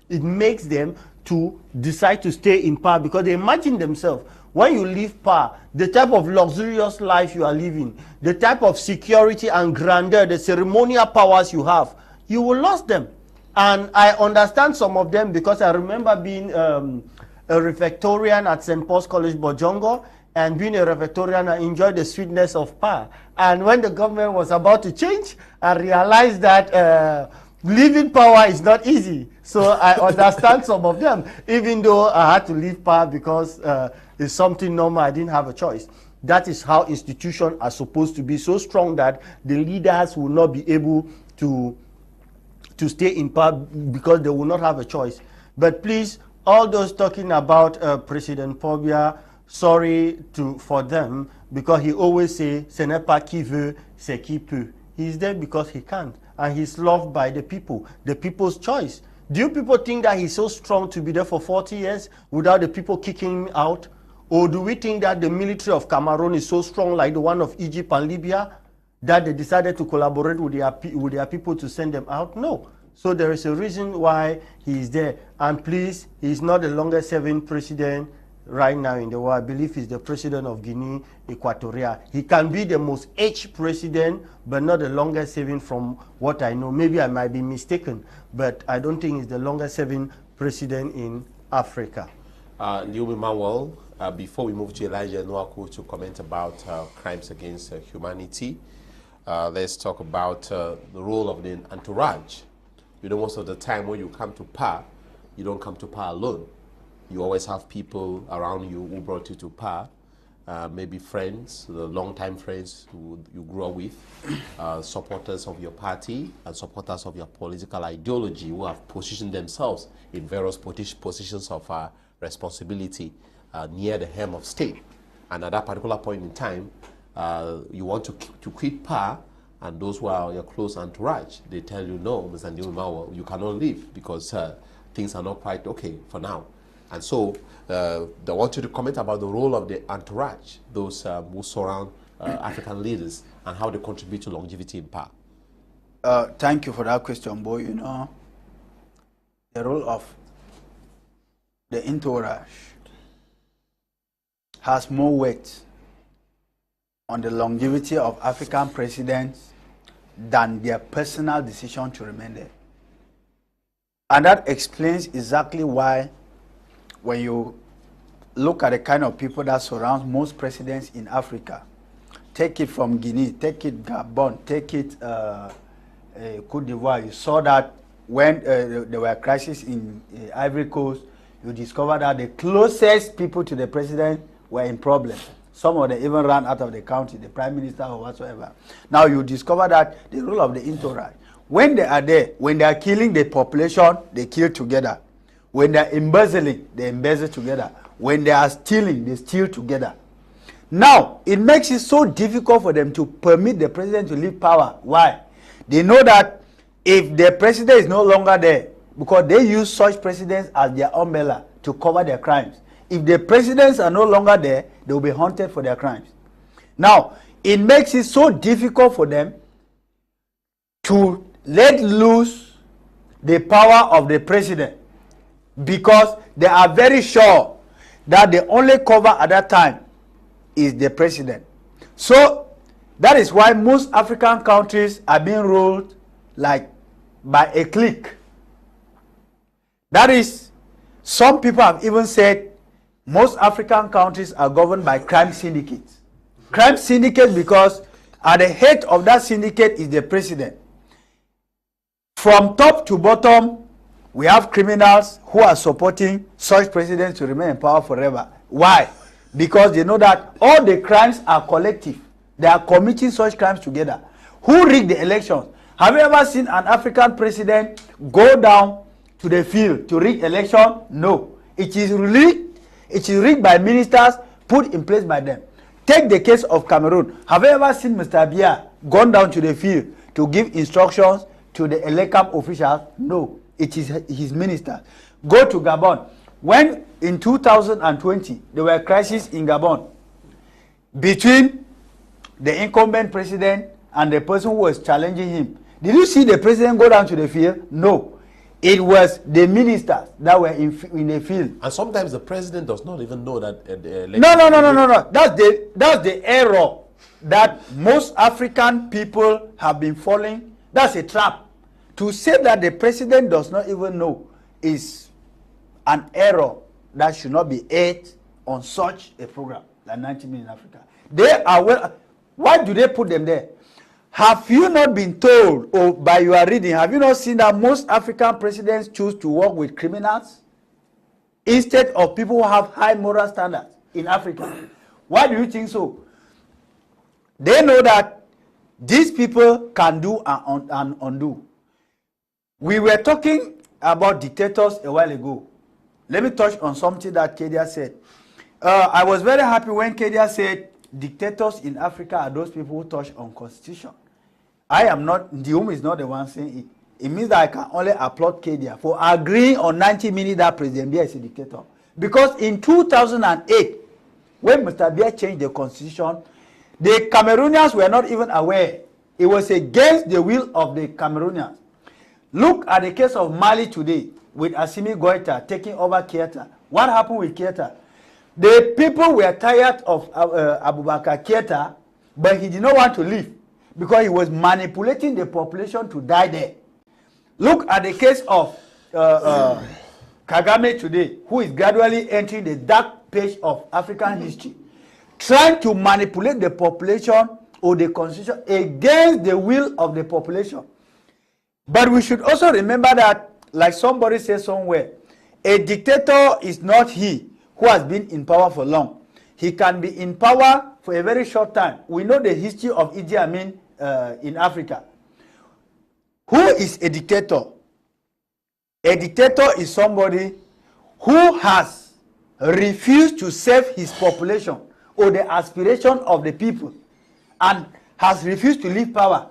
it makes them to decide to stay in power, because they imagine themselves, when you leave power, the type of luxurious life you are living, the type of security and grandeur, the ceremonial powers you have, you will lose them. And I understand some of them, because I remember being a refectorian at St. Paul's College, Bojongo, and being a refectorian, I enjoyed the sweetness of power. And when the government was about to change, I realized that leaving power is not easy. So I understand some of them, even though I had to leave power because it's something normal, I didn't have a choice. That is how institutions are supposed to be so strong that the leaders will not be able to stay in power because they will not have a choice. But please, all those talking about President Pobia, sorry for them, because he always say, "Ce n'est pas qui veut, c'est qui peut." He's there because he can't, and he's loved by the people, the people's choice. Do you people think that he's so strong to be there for 40 years without the people kicking him out? Or do we think that the military of Cameroon is so strong like the one of Egypt and Libya that they decided to collaborate with their people to send them out? No. So there is a reason why he is there. And please, he is not the longest serving president right now in the world. I believe he's the president of Guinea Equatorial. He can be the most aged president, but not the longest serving from what I know. Maybe I might be mistaken, but I don't think he's the longest serving president in Africa. Ndiwum Emmanuel, before we move to Elijah Enoaku to comment about crimes against humanity, let's talk about the role of the entourage. You know, most of the time when you come to PA, you don't come to PA alone. You always have people around you who brought you to PA, maybe friends, the long-time friends who you grew up with, supporters of your party and supporters of your political ideology who have positioned themselves in various positions of responsibility near the helm of state. And at that particular point in time, you want to quit PA, and those who are your close entourage, they tell you, no, Mr. Ndiwum Emmanuel, you cannot leave because things are not quite okay for now. And so they want you to comment about the role of the entourage, those who surround African leaders, and how they contribute to longevity in power. Thank you for that question, Boh. You know, the role of the entourage has more weight on the longevity of African presidents than their personal decision to remain there. And that explains exactly why, when you look at the kind of people that surround most presidents in Africa, take it from Guinea, take it Gabon, take it Côte d'Ivoire, you saw that when there were crises in Ivory Coast, you discover that the closest people to the president were in problems. Some of them even ran out of the country, the prime minister or whatsoever. Now you discover that the role of the entourage, when they are there, when they are killing the population, they kill together. When they are embezzling, they embezzle together. When they are stealing, they steal together. Now, it makes it so difficult for them to permit the president to leave power. Why? They know that if the president is no longer there, because they use such presidents as their umbrella to cover their crimes. If the presidents are no longer there, they will be haunted for their crimes. Now, it makes it so difficult for them to let loose the power of the president, because they are very sure that the only cover at that time is the president. So that is why most African countries are being ruled like by a clique. That is, some people have even said most African countries are governed by crime syndicates. Crime syndicate because at the head of that syndicate is the president. From top to bottom, we have criminals who are supporting such presidents to remain in power forever. Why? Because they know that all the crimes are collective. They are committing such crimes together. Who rigged the elections? Have you ever seen an African president go down to the field to rig election? No. It is rigged. It is rigged by ministers put in place by them. Take the case of Cameroon. Have you ever seen Mr. Biya gone down to the field to give instructions to the Elecam officials? No. It is his minister. Go to Gabon. When in 2020 there were crises in Gabon between the incumbent president and the person who was challenging him, did you see the president go down to the field? No. It was the ministers that were in the field. And sometimes the president does not even know that. No. That's the error that most African people have been falling. That's a trap. To say that the president does not even know is an error that should not be aired on such a program like 90 Minutes in Africa. They are well. Why do they put them there? Have you not been told, or by your reading, have you not seen that most African presidents choose to work with criminals instead of people who have high moral standards in Africa? Why do you think so? They know that these people can do and undo. We were talking about dictators a while ago. Let me touch on something that Kedia said. I was very happy when Kedia said dictators in Africa are those people who touch on constitution. I am not, Ndiwum is not the one saying it. It means that I can only applaud Kedia for agreeing on 90 Minutes that President Biya is a dictator. Because in 2008, when Mr. Biya changed the constitution, the Cameroonians were not even aware. It was against the will of the Cameroonians. Look at the case of Mali today with Assimi Goïta taking over Keita. What happened with Keita? The people were tired of Abubakar Keita, but he did not want to leave because he was manipulating the population to die there. Look at the case of Kagame today, who is gradually entering the dark page of African history, trying to manipulate the population or the constitution against the will of the population. But we should also remember that, like somebody said somewhere, a dictator is not he who has been in power for long. He can be in power for a very short time. We know the history of Idi Amin in Africa. Who is a dictator? A dictator is somebody who has refused to serve his population or the aspiration of the people and has refused to leave power.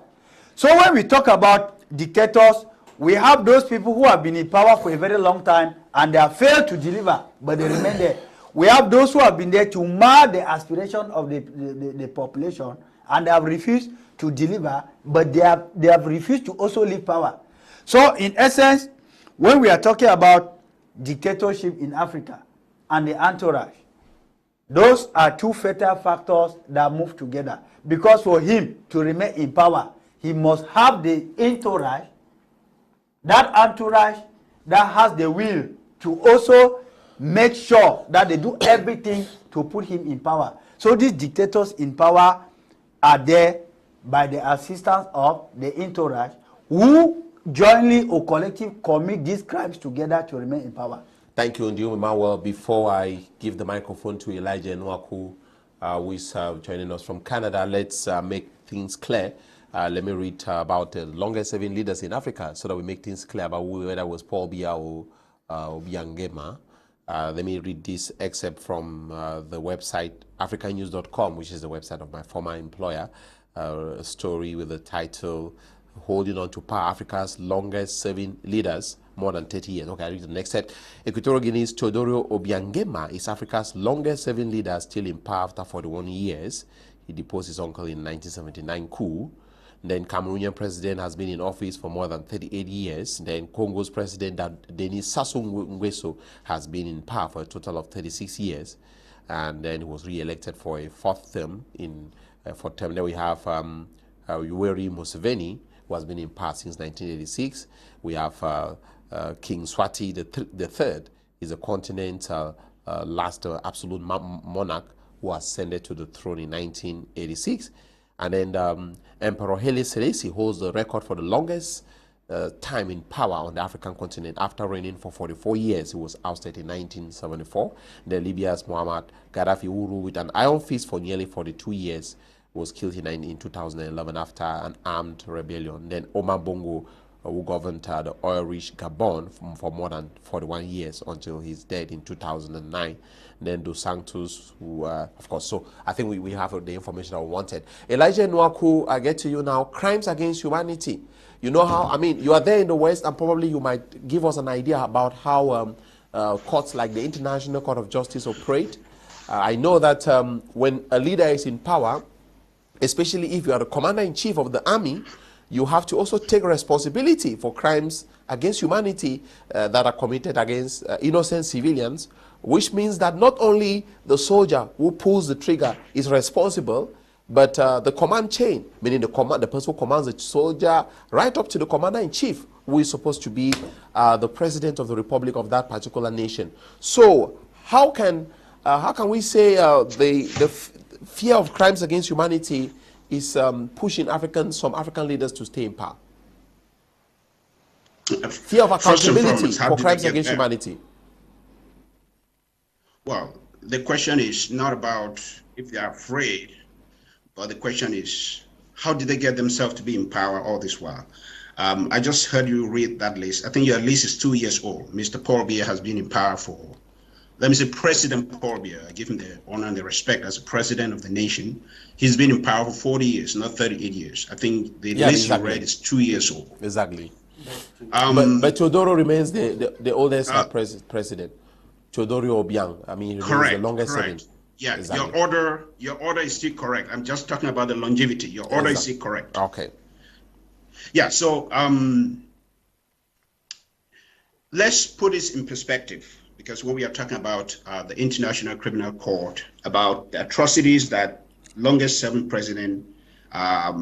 So when we talk about dictators, we have those people who have been in power for a very long time and they have failed to deliver, but they remain there. We have those who have been there to mar the aspiration of the population and they have refused to deliver, but they have refused to also leave power. So in essence, when we are talking about dictatorship in Africa and the entourage, those are two fatal factors that move together. Because for him to remain in power, he must have the entourage, that entourage that has the will to also make sure that they do everything to put him in power. So these dictators in power are there by the assistance of the entourage who jointly or collectively commit these crimes together to remain in power. Thank you, Ndiwum Emmanuel. Before I give the microphone to Elijah Enoaku, who is joining us from Canada, let's make things clear. Let me read about the longest serving leaders in Africa so that we make things clear about whether it was Paul Biya or Obiangema. Let me read this excerpt from the website africanews.com, which is the website of my former employer. A story with the title, Holding on to Power, Africa's Longest Serving Leaders, More than 30 years. Okay, I read the next set. Equatorial Guinea's Teodoro Obiangema is Africa's longest serving leader, still in power after 41 years. He deposed his uncle in 1979 coup. Then Cameroonian president has been in office for more than 38 years. Then Congo's president, Denis Sassou Nguesso, has been in power for a total of 36 years. And then he was re-elected for a fourth term. Then we have Yoweri Museveni, who has been in power since 1986. We have King Swati III, is a continental last absolute monarch who ascended to the throne in 1986. And then Emperor Haile Selassie holds the record for the longest time in power on the African continent. After reigning for 44 years, he was ousted in 1974. Then Libya's Muammar Gaddafi, who ruled with an iron fist for nearly 42 years, was killed in 2011 after an armed rebellion. Then Omar Bongo, who governed the oil-rich Gabon for more than 41 years until his death in 2009. Then Dos Santos, who, of course, so I think we have the information that we wanted. Elijah Enoaku, I get to you now. Crimes against humanity. You know how, I mean, you are there in the West, and probably you might give us an idea about how courts like the International Court of Justice operate. I know that when a leader is in power, especially if you are the commander-in-chief of the army, you have to also take responsibility for crimes against humanity that are committed against innocent civilians, which means that not only the soldier who pulls the trigger is responsible, but the command chain, meaning the person who commands the soldier, right up to the commander-in-chief, who is supposed to be the president of the republic of that particular nation. So how can we say the fear of crimes against humanity is pushing some African leaders to stay in power? Fear of accountability for crimes against humanity. Well, the question is not about if they are afraid, but the question is, how did they get themselves to be in power all this while? I just heard you read that list. I think your list is 2 years old. Mr. Paul Biya has been in power for, let me say, President Paul Biya, I give him the honor and the respect as a president of the nation. He's been in power for 40 years, not 38 years. I think the list you read is 2 years old. Exactly. But Teodoro remains the oldest president. Teodoro Obiang, I mean, he remains the longest serving. Yeah, exactly. Your order is still correct. I'm just talking about the longevity. Your order is still correct. Okay. Yeah, so let's put this in perspective, because when we are talking about the International Criminal Court, about the atrocities that longest-serving president are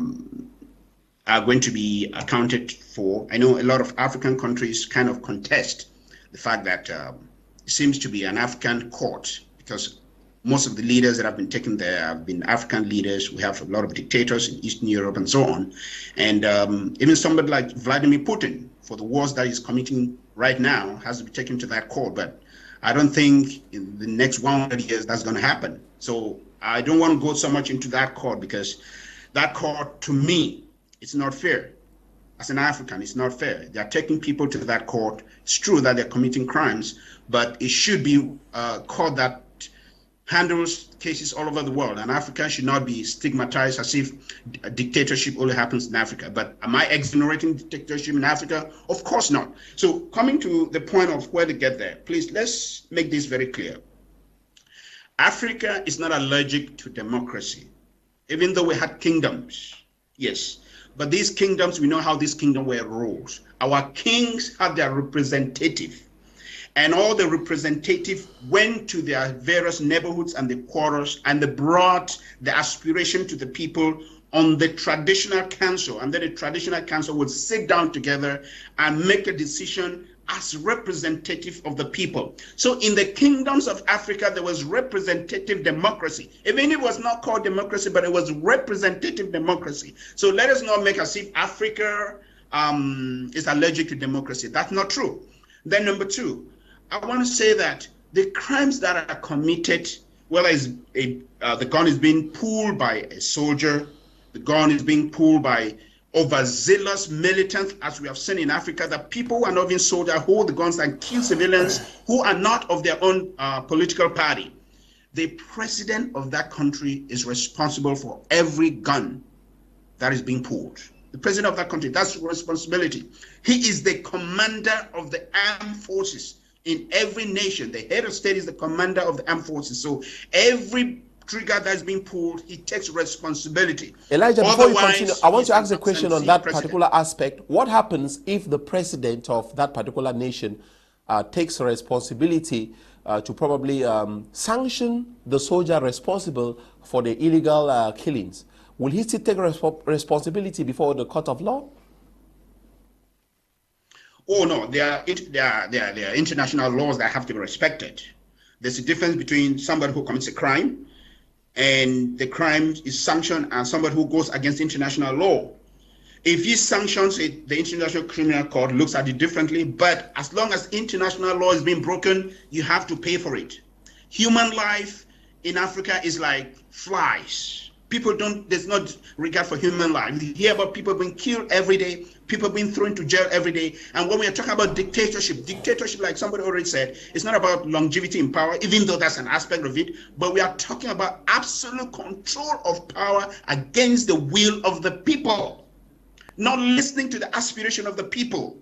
going to be accounted for. I know a lot of African countries kind of contest the fact that it seems to be an African court, because most of the leaders that have been taken there have been African leaders. We have a lot of dictators in Eastern Europe and so on. And even somebody like Vladimir Putin, for the wars that he's committing right now, has to be taken to that court. But I don't think in the next 100 years that's going to happen. So I don't want to go so much into that court, because that court, to me, it's not fair. As an African, it's not fair. They are taking people to that court. It's true that they're committing crimes, but it should be a court that handles cases all over the world. And Africa should not be stigmatized as if a dictatorship only happens in Africa. But am I exonerating dictatorship in Africa? Of course not. So coming to the point of where to get there, please, let's make this very clear. Africa is not allergic to democracy, even though we had kingdoms, yes. But these kingdoms, we know how these kingdoms were ruled. Our kings had their representative, and all the representative went to their various neighborhoods and the quarters, and they brought the aspiration to the people on the traditional council, and then the traditional council would sit down together and make a decision as representative of the people. So in the kingdoms of Africa, there was representative democracy. Even it was not called democracy, but it was representative democracy. So let us not make as if Africa is allergic to democracy. That's not true. Then number two, I want to say that the crimes that are committed, whether the gun is being pulled by a soldier, the gun is being pulled by overzealous militants, as we have seen in Africa, that people who are not even soldiers hold the guns and kill civilians who are not of their own political party. The president of that country is responsible for every gun that is being pulled. The president of that country, that's responsibility. He is the commander of the armed forces in every nation. The head of state is the commander of the armed forces. So every trigger that's being pulled, he takes responsibility. Elijah, before you continue, I want to ask a question on that particular aspect. What happens if the president of that particular nation takes responsibility to probably sanction the soldier responsible for the illegal killings? Will he still take responsibility before the court of law? Oh no, there are international laws that have to be respected. There's a difference between somebody who commits a crime and the crime is sanctioned, and somebody who goes against international law. If he sanctions it, the International Criminal Court looks at it differently, but as long as international law is being broken, you have to pay for it. Human life in Africa is like flies. People there's not regard for human life. You hear about people being killed every day, people being thrown to jail every day. And when we are talking about dictatorship, like somebody already said, it's not about longevity in power, even though that's an aspect of it, but we are talking about absolute control of power against the will of the people, not listening to the aspiration of the people.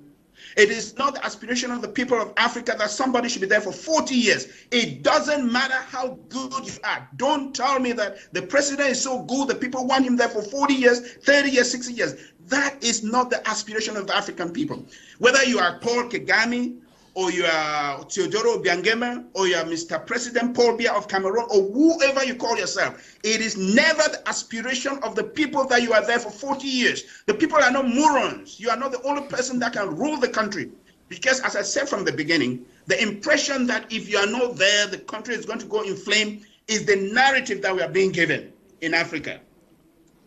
It is not the aspiration of the people of Africa that somebody should be there for 40 years. It doesn't matter how good you are. Don't tell me that the president is so good that people want him there for 40 years, 30 years, 60 years. That is not the aspiration of the African people. Whether you are Paul Kagame, or you are Teodoro Obiangema, or you are Mr. President Paul Biya of Cameroon, or whoever you call yourself, it is never the aspiration of the people that you are there for 40 years. The people are not morons. You are not the only person that can rule the country. Because as I said from the beginning, the impression that if you are not there, the country is going to go in flame is the narrative that we are being given in Africa.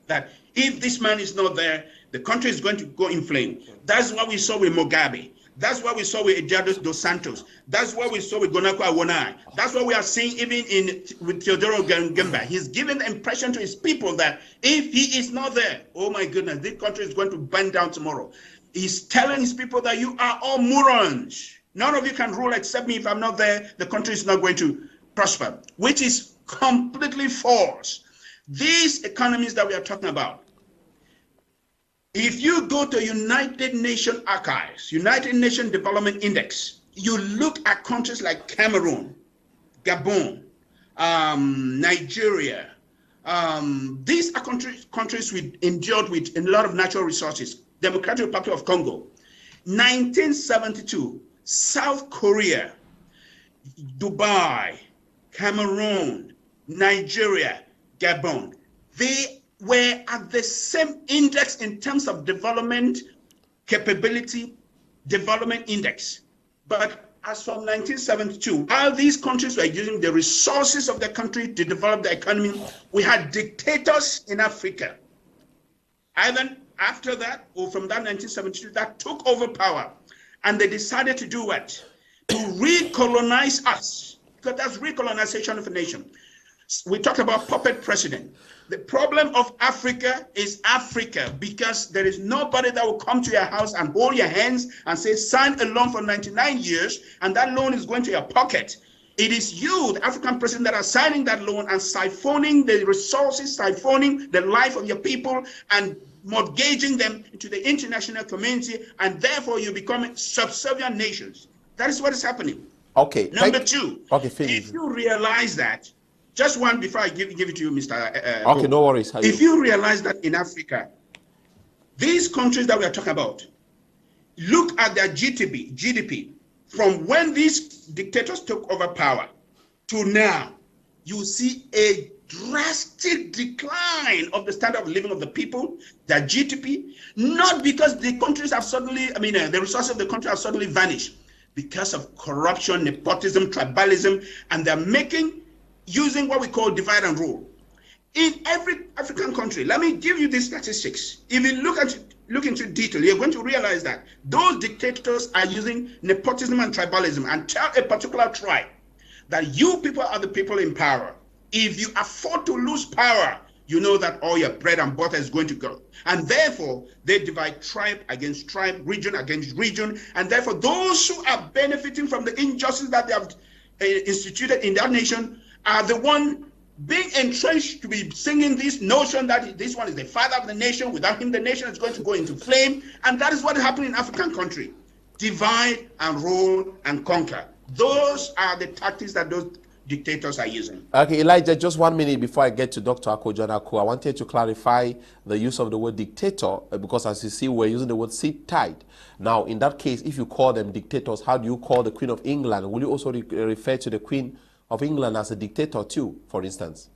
That if this man is not there, the country is going to go in flame. That's what we saw with Mugabe. That's what we saw with Eduardo dos Santos. That's what we saw with Enoaku Ewane. That's what we are seeing even with Teodoro Obiangema. He's giving the impression to his people that if he is not there, oh my goodness, this country is going to burn down tomorrow. He's telling his people that you are all morons. None of you can rule except me. If I'm not there, the country is not going to prosper, which is completely false. These economies that we are talking about, if you go to United Nations Archives, United Nations Development Index, you look at countries like Cameroon, Gabon, Nigeria. These are countries endured with a lot of natural resources. Democratic Republic of Congo, 1972, South Korea, Dubai, Cameroon, Nigeria, Gabon, they were at the same index in terms of development capability, development index. But as from 1972, while these countries were using the resources of the country to develop the economy, we had dictators in Africa. Either after that or from that 1972 that took over power, and they decided to do what? To recolonize us, because that's recolonization of a nation. We talked about puppet president. The problem of Africa is Africa, because there is nobody that will come to your house and hold your hands and say, sign a loan for 99 years, and that loan is going to your pocket. It is you, the African president, that are signing that loan and siphoning the resources, siphoning the life of your people, and mortgaging them into the international community, and therefore you become subservient nations. That is what is happening. Okay. Number two, okay, finish. If you realize that, just one before I give it to you, Mr. Okay, no worries. If you realize that in Africa, these countries that we are talking about, look at their GDP from when these dictators took over power to now, you see a drastic decline of the standard of living of the people, their GDP, not because the countries have suddenly, the resources of the country have suddenly vanished, because of corruption, nepotism, tribalism, and they're using what we call divide and rule. In every African country, let me give you these statistics. If you look into detail, you're going to realize that those dictators are using nepotism and tribalism, and tell a particular tribe that you people are the people in power. If you afford to lose power, you know that all your bread and butter is going to go. And therefore, they divide tribe against tribe, region against region. And therefore, those who are benefiting from the injustice that they have instituted in that nation are the one being entrenched to be singing this notion that this one is the father of the nation. Without him, the nation is going to go into flame. And that is what is happening in African country. Divide and rule and conquer. Those are the tactics that those dictators are using. Okay, Elijah, just 1 minute before I get to Dr. Enoaku, I wanted to clarify the use of the word dictator, because as you see, we're using the word sit tight. Now, in that case, if you call them dictators, how do you call the Queen of England? Will you also refer to the Queen of England as a dictator too, for instance?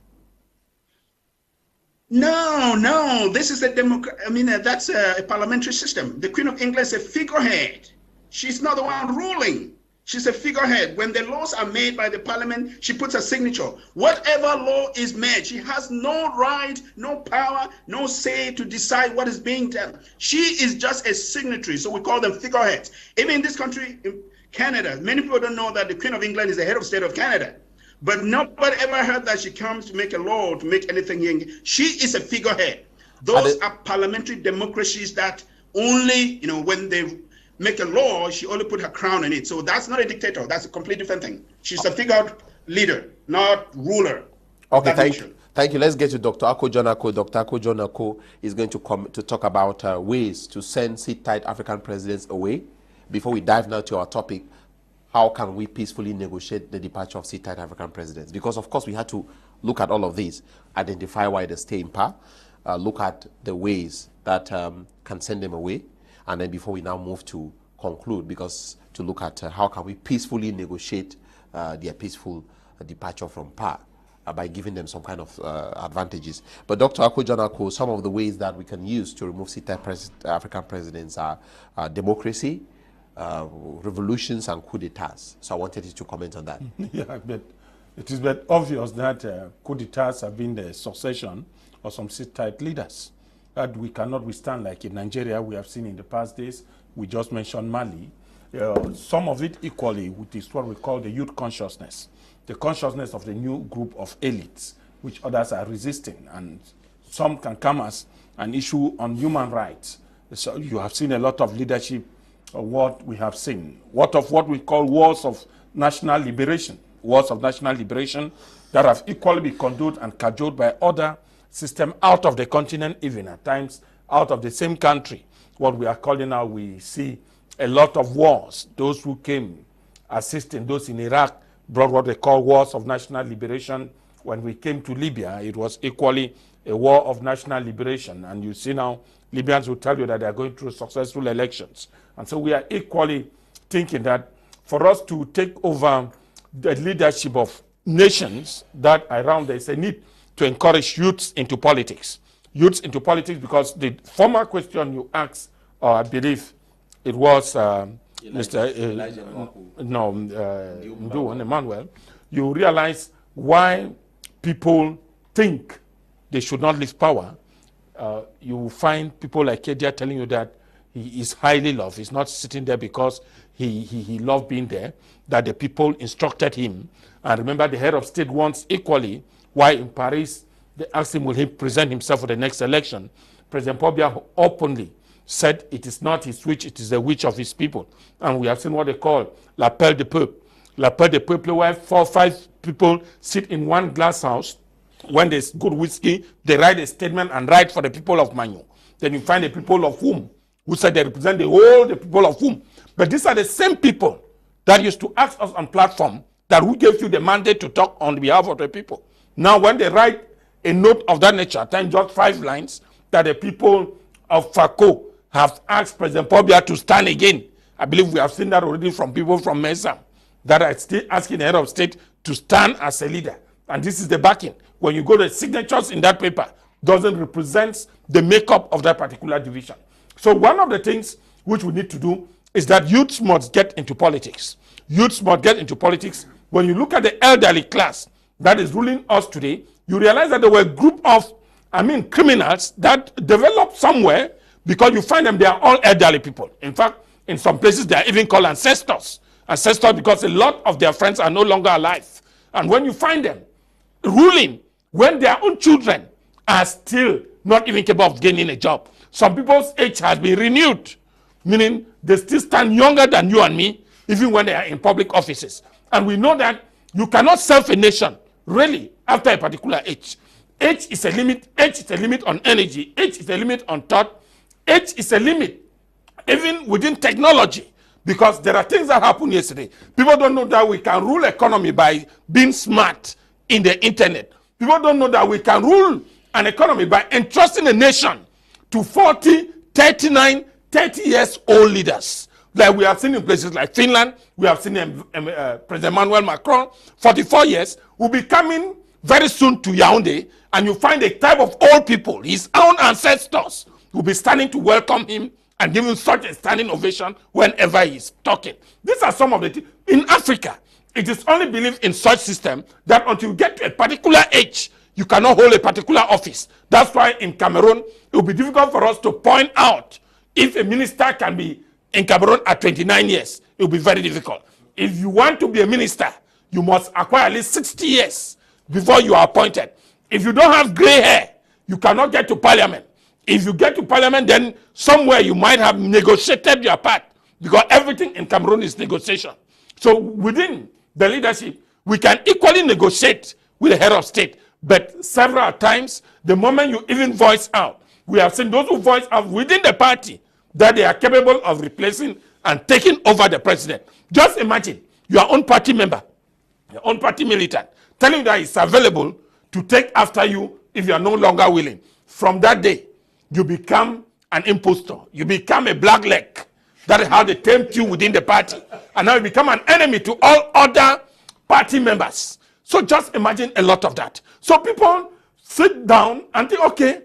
No, this is a that's a parliamentary system. The Queen of England is a figurehead. She's not the one ruling. She's a figurehead. When the laws are made by the parliament, she puts a signature. Whatever law is made, she has no right, no power, no say to decide what is being done. She is just a signatory, so we call them figureheads. Even in this country, in Canada, many people don't know that the Queen of England is the head of state of Canada. But nobody ever heard that she comes to make a law, to make anything here. She is a figurehead. Those are parliamentary democracies that only, when they make a law, she only put her crown on it. So that's not a dictator. That's a completely different thing. She's a figured leader, not ruler. Okay, thank you. Let's get to Dr. Enoaku. Dr. Enoaku is going to come to talk about ways to send sit-tight African presidents away. Before we dive now to our topic, how can we peacefully negotiate the departure of sit-tight African presidents? Because, of course, we had to look at all of these, identify why they stay in power, look at the ways that can send them away, and then before we now move to conclude, because to look at how can we peacefully negotiate their peaceful departure from power by giving them some kind of advantages. But Dr. Enoaku, some of the ways that we can use to remove sit-tight African presidents are democracy, revolutions, and coup d'etats. So I wanted you to comment on that. Yeah, but it is but obvious that coup d'etats have been the succession of some sit-tight leaders that we cannot withstand, like in Nigeria, we have seen in the past days. We just mentioned Mali. Some of it equally, which is what we call the youth consciousness, the consciousness of the new group of elites, which others are resisting. And some can come as an issue on human rights. So you have seen a lot of leadership of what we have seen. What we call wars of national liberation that have equally been condoned and cajoled by other system out of the continent, even at times out of the same country. What we are calling now, we see a lot of wars. Those who came assisting those in Iraq brought what they call wars of national liberation. When we came to Libya, it was equally a war of national liberation. And you see now, Libyans will tell you that they are going through successful elections. And so we are equally thinking that for us to take over the leadership of nations that are around, there's a need to encourage youths into politics. Youths into politics, because the former question you asked, I believe it was Ndiwum Emmanuel, you realize why people think they should not leave power. You find people like Kedia telling you that he is highly loved. He's not sitting there because he loved being there, that the people instructed him. And remember, the head of state wants equally, why in Paris, they asked him, will he present himself for the next election? President Pobia openly said it is not his wish, it is the wish of his people. And we have seen what they call l'appel de peuple. L'appel de peuple, where 4 or 5 people sit in one glass house. When there's good whiskey, they write a statement and write for the people of Manu. Then you find the people of whom, who said they represent the people of whom. But these are the same people that used to ask us on platform that who gave you the mandate to talk on behalf of the people. Now, when they write a note of that nature, time just 5 lines, that the people of FACO have asked President Pobia to stand again. I believe we have seen that already from people from Mesa that are still asking the head of state to stand as a leader. And this is the backing. When you go to the signatures in that paper, doesn't represent the makeup of that particular division. So one of the things which we need to do is that youths must get into politics. Youths must get into politics. When you look at the elderly class that is ruling us today, you realize that there were a group of, criminals that developed somewhere, because you find them, they are all elderly people. In fact, in some places, they are even called ancestors. Ancestors because a lot of their friends are no longer alive. And when you find them ruling, when their own children are still not even capable of gaining a job. Some people's age has been renewed, meaning they still stand younger than you and me, even when they are in public offices. And we know that you cannot serve a nation, really, after a particular age. Age is a limit. Age is a limit on energy. Age is a limit on thought. Age is a limit, even within technology. Because there are things that happened yesterday. People don't know that we can rule economy by being smart in the internet. People don't know that we can rule an economy by entrusting a nation to 40, 39, 30 years old leaders. Like we have seen in places like Finland, we have seen President Emmanuel Macron, 44 years, will be coming very soon to Yaoundé, and you find a type of old people, his own ancestors, will be standing to welcome him and give him such a standing ovation whenever he's talking. These are some of the things. In Africa, it is only believed in such system that until you get to a particular age, you cannot hold a particular office. That's why in Cameroon, it will be difficult for us to point out if a minister can be in Cameroon at 29 years. It will be very difficult. If you want to be a minister, you must acquire at least 60 years before you are appointed. If you don't have gray hair, you cannot get to parliament. If you get to parliament, then somewhere you might have negotiated your part, because everything in Cameroon is negotiation. So within the leadership, we can equally negotiate with the head of state, but several times, the moment you even voice out, we have seen those who voice out within the party that they are capable of replacing and taking over the president. Just imagine your own party member, your own party militant, telling you that it's available to take after you if you are no longer willing. From that day, you become an impostor. You become a black leg. That is how they tempt you within the party. And now you become an enemy to all other party members. So just imagine a lot of that. So people sit down and think, okay,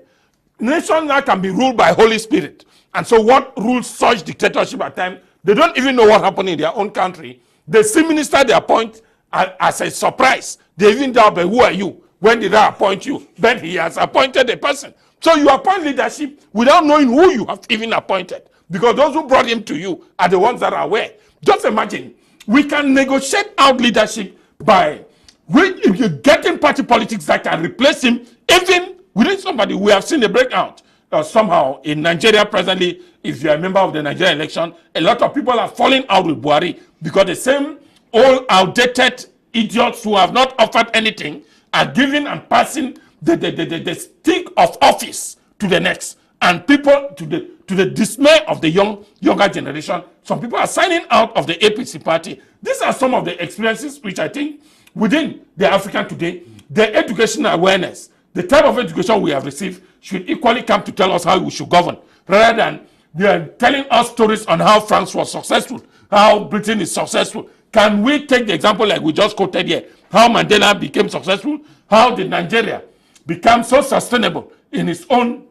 nations now can be ruled by Holy Spirit. And so what rules such dictatorship at times, they don't even know what happened in their own country. The same minister they appoint as a surprise. They even doubt, but who are you? When did I appoint you? But he has appointed a person. So you appoint leadership without knowing who you have even appointed. Because those who brought him to you are the ones that are aware. Just imagine, we can negotiate out leadership by, if you get in party politics that can replace him, even within somebody. We have seen a breakout. Somehow in Nigeria presently, if you are a member of the Nigerian election, a lot of people are falling out with Buhari because the same old outdated idiots who have not offered anything are giving and passing the stick of office to the next, and people to the dismay of the younger generation. Some people are signing out of the APC party. These are some of the experiences which I think within the African today, the educational awareness, the type of education we have received should equally come to tell us how we should govern, rather than They are telling us stories on how France was successful, how Britain is successful. Can we take the example like we just quoted here, how Mandela became successful, how did Nigeria become so sustainable in its own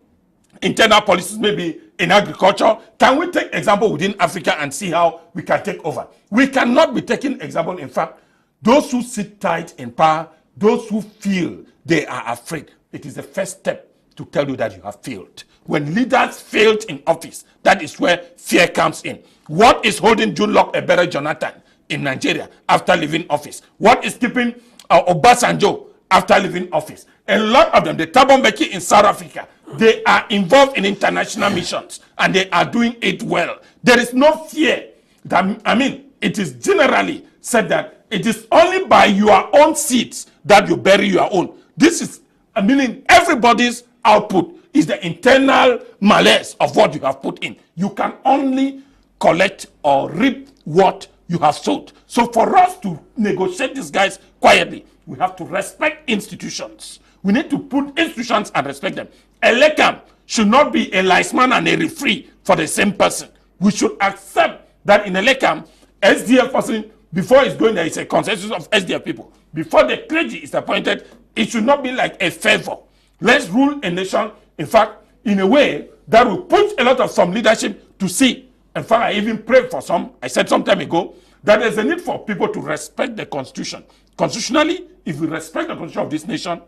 internal policies, maybe in agriculture? Can we take example within Africa and see how we can take over? We cannot be taking example. In fact, those who sit tight in power, those who feel they are afraid, it is the first step to tell you that you have failed. When leaders failed in office, that is where fear comes in. What is holding Goodluck Ebere Jonathan in Nigeria after leaving office? What is keeping Obasanjo after leaving office? A lot of them, the Thabo Mbeki in South Africa, they are involved in international missions and they are doing it well. There is no fear. It is generally said that it is only by your own seeds that you bury your own. This is, meaning everybody's output is the internal malaise of what you have put in. You can only collect or reap what you have sowed. So for us to negotiate these guys quietly, we have to respect institutions. We need to put institutions and respect them. A LECAM should not be a liceman and a referee for the same person. We should accept that in a LECAM, SDF person, before it's going there, it's a consensus of SDF people. Before the clergy is appointed, it should not be like a favor. Let's rule a nation, in fact, in a way that will push a lot of some leadership to see. In fact, I even prayed for some, I said some time ago, that there's a need for people to respect the Constitution. Constitutionally, if we respect the Constitution of this nation,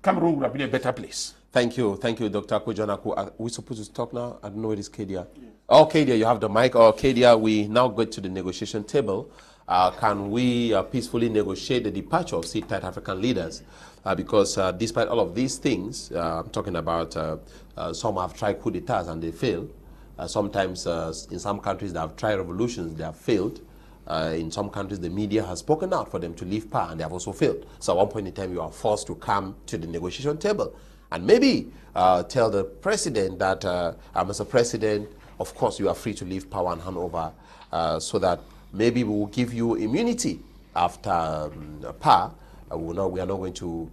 Cameroon would have been a better place. Thank you, Dr. Kojonaku. Are we supposed to stop now? I don't know where is Kedia. Yeah. Oh, Kedia, you have the mic. Oh, Kedia, we now go to the negotiation table. Can we peacefully negotiate the departure of seat-tight African leaders? Because despite all of these things, I'm talking about some have tried coup d'etats and they fail. Sometimes in some countries they have tried revolutions, they have failed. In some countries the media has spoken out for them to leave power and they have also failed. So at one point in time you are forced to come to the negotiation table and maybe tell the president that, Mr. President, of course you are free to leave power and hand over so that maybe we will give you immunity after power. We are not going to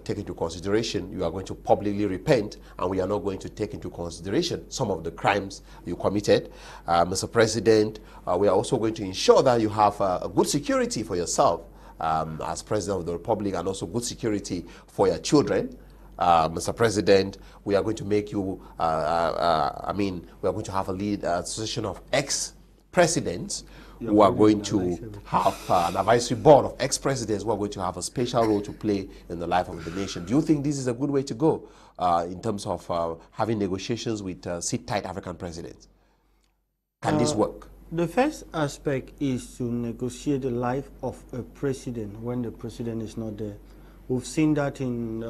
take into consideration, you are going to publicly repent, and we are not going to take into consideration some of the crimes you committed. Mr. President, we are also going to ensure that you have a good security for yourself as President of the Republic and also good security for your children. Mr. President, we are going to make you, we are going to have a lead association of ex-presidents who are going to have an advisory board of ex-presidents who are going to have a special role to play in the life of the nation. Do you think this is a good way to go in terms of having negotiations with seat-tight African presidents? Can this work? The first aspect is to negotiate the life of a president when the president is not there. We've seen that in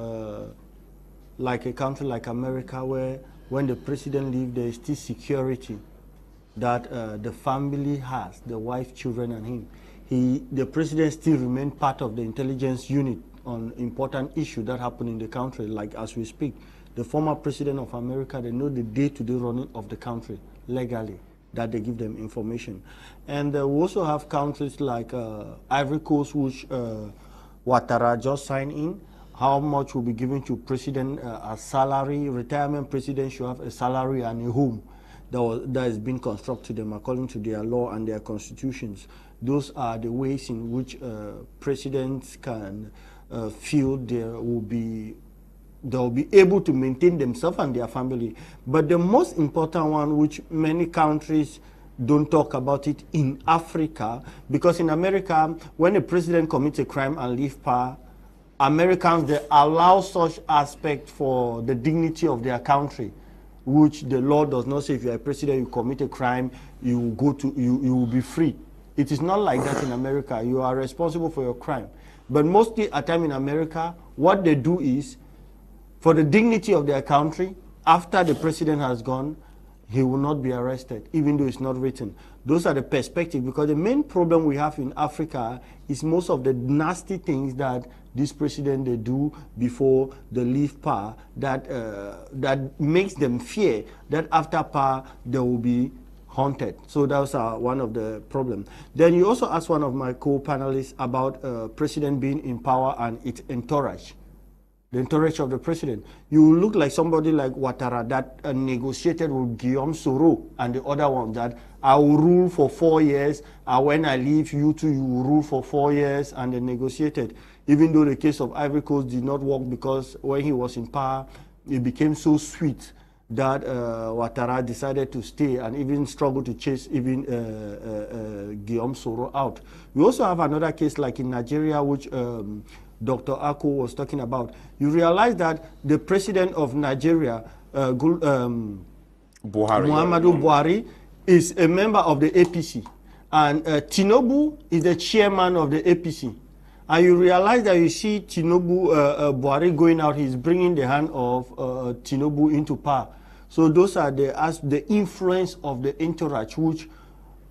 like a country like America, where when the president leaves, there is still security that the family has, the wife, children, and him. The president still remains part of the intelligence unit on important issues that happen in the country. Like as we speak, the former president of America, they know the day-to-day running of the country legally, that they give them information. And we also have countries like Ivory Coast, which Ouattara just signed in. How much will be given to president as salary? Retirement president should have a salary and a home that has been constructed to them according to their law and their constitutions. Those are the ways in which presidents can feel they'll be able to maintain themselves and their family. But the most important one, which many countries don't talk about it in Africa, because in America, when a president commits a crime and leaves power, Americans, they allow such aspect for the dignity of their country, which the law does not say if you're a president, you commit a crime, you will be free. It is not like that in America. You are responsible for your crime. But mostly at time in America, what they do is, for the dignity of their country, after the president has gone, he will not be arrested, even though it's not written. Those are the perspectives, because the main problem we have in Africa is most of the nasty things that this president they do before they leave power, that makes them fear that after power they will be haunted. So those are one of the problems. Then you also asked one of my co-panelists about president being in power and its entourage. the entourage of the president. You look like somebody like Ouattara that negotiated with Guillaume Soro and the other one that I will rule for 4 years, and when I leave, you two, you will rule for 4 years, and they negotiated. Even though the case of Ivory Coast did not work because when he was in power, it became so sweet that Ouattara decided to stay and even struggled to chase even Guillaume Soro out. We also have another case like in Nigeria, which Dr. Ako was talking about. You realize that the president of Nigeria, Muhammadu Buhari, is a member of the APC. And Tinubu is the chairman of the APC. And you realize that you see Tinubu, Buhari going out, he's bringing the hand of Tinubu into power. So those are the influence of the entourage, which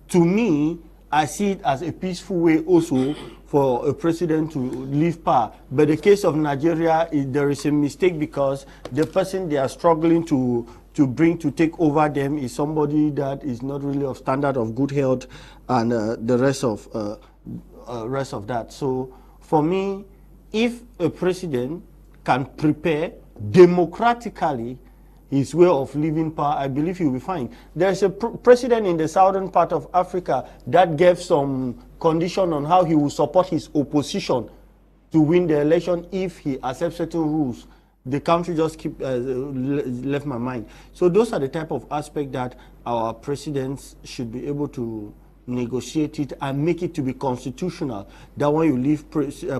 to me, I see it as a peaceful way also for a president to leave power. But the case of Nigeria, there is a mistake because the person they are struggling to bring to take over them is somebody that is not really of standard of good health and the rest of that. So for me, if a president can prepare democratically his way of living power, I believe he'll be fine. There's a president in the southern part of Africa that gave some condition on how he will support his opposition to win the election if he accepts certain rules. The country just left my mind. So those are the type of aspect that our presidents should be able to negotiate it and make it to be constitutional. That when you leave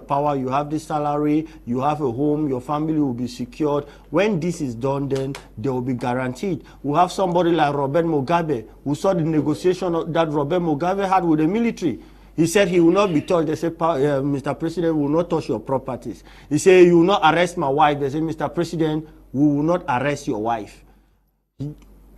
power, you have the salary, you have a home, your family will be secured. When this is done, then they will be guaranteed. We have somebody like Robert Mugabe, who saw the negotiation that Robert Mugabe had with the military. He said he will not be touched. They said, Mr. President, we will not touch your properties. He said, you will not arrest my wife. They said, Mr. President, we will not arrest your wife.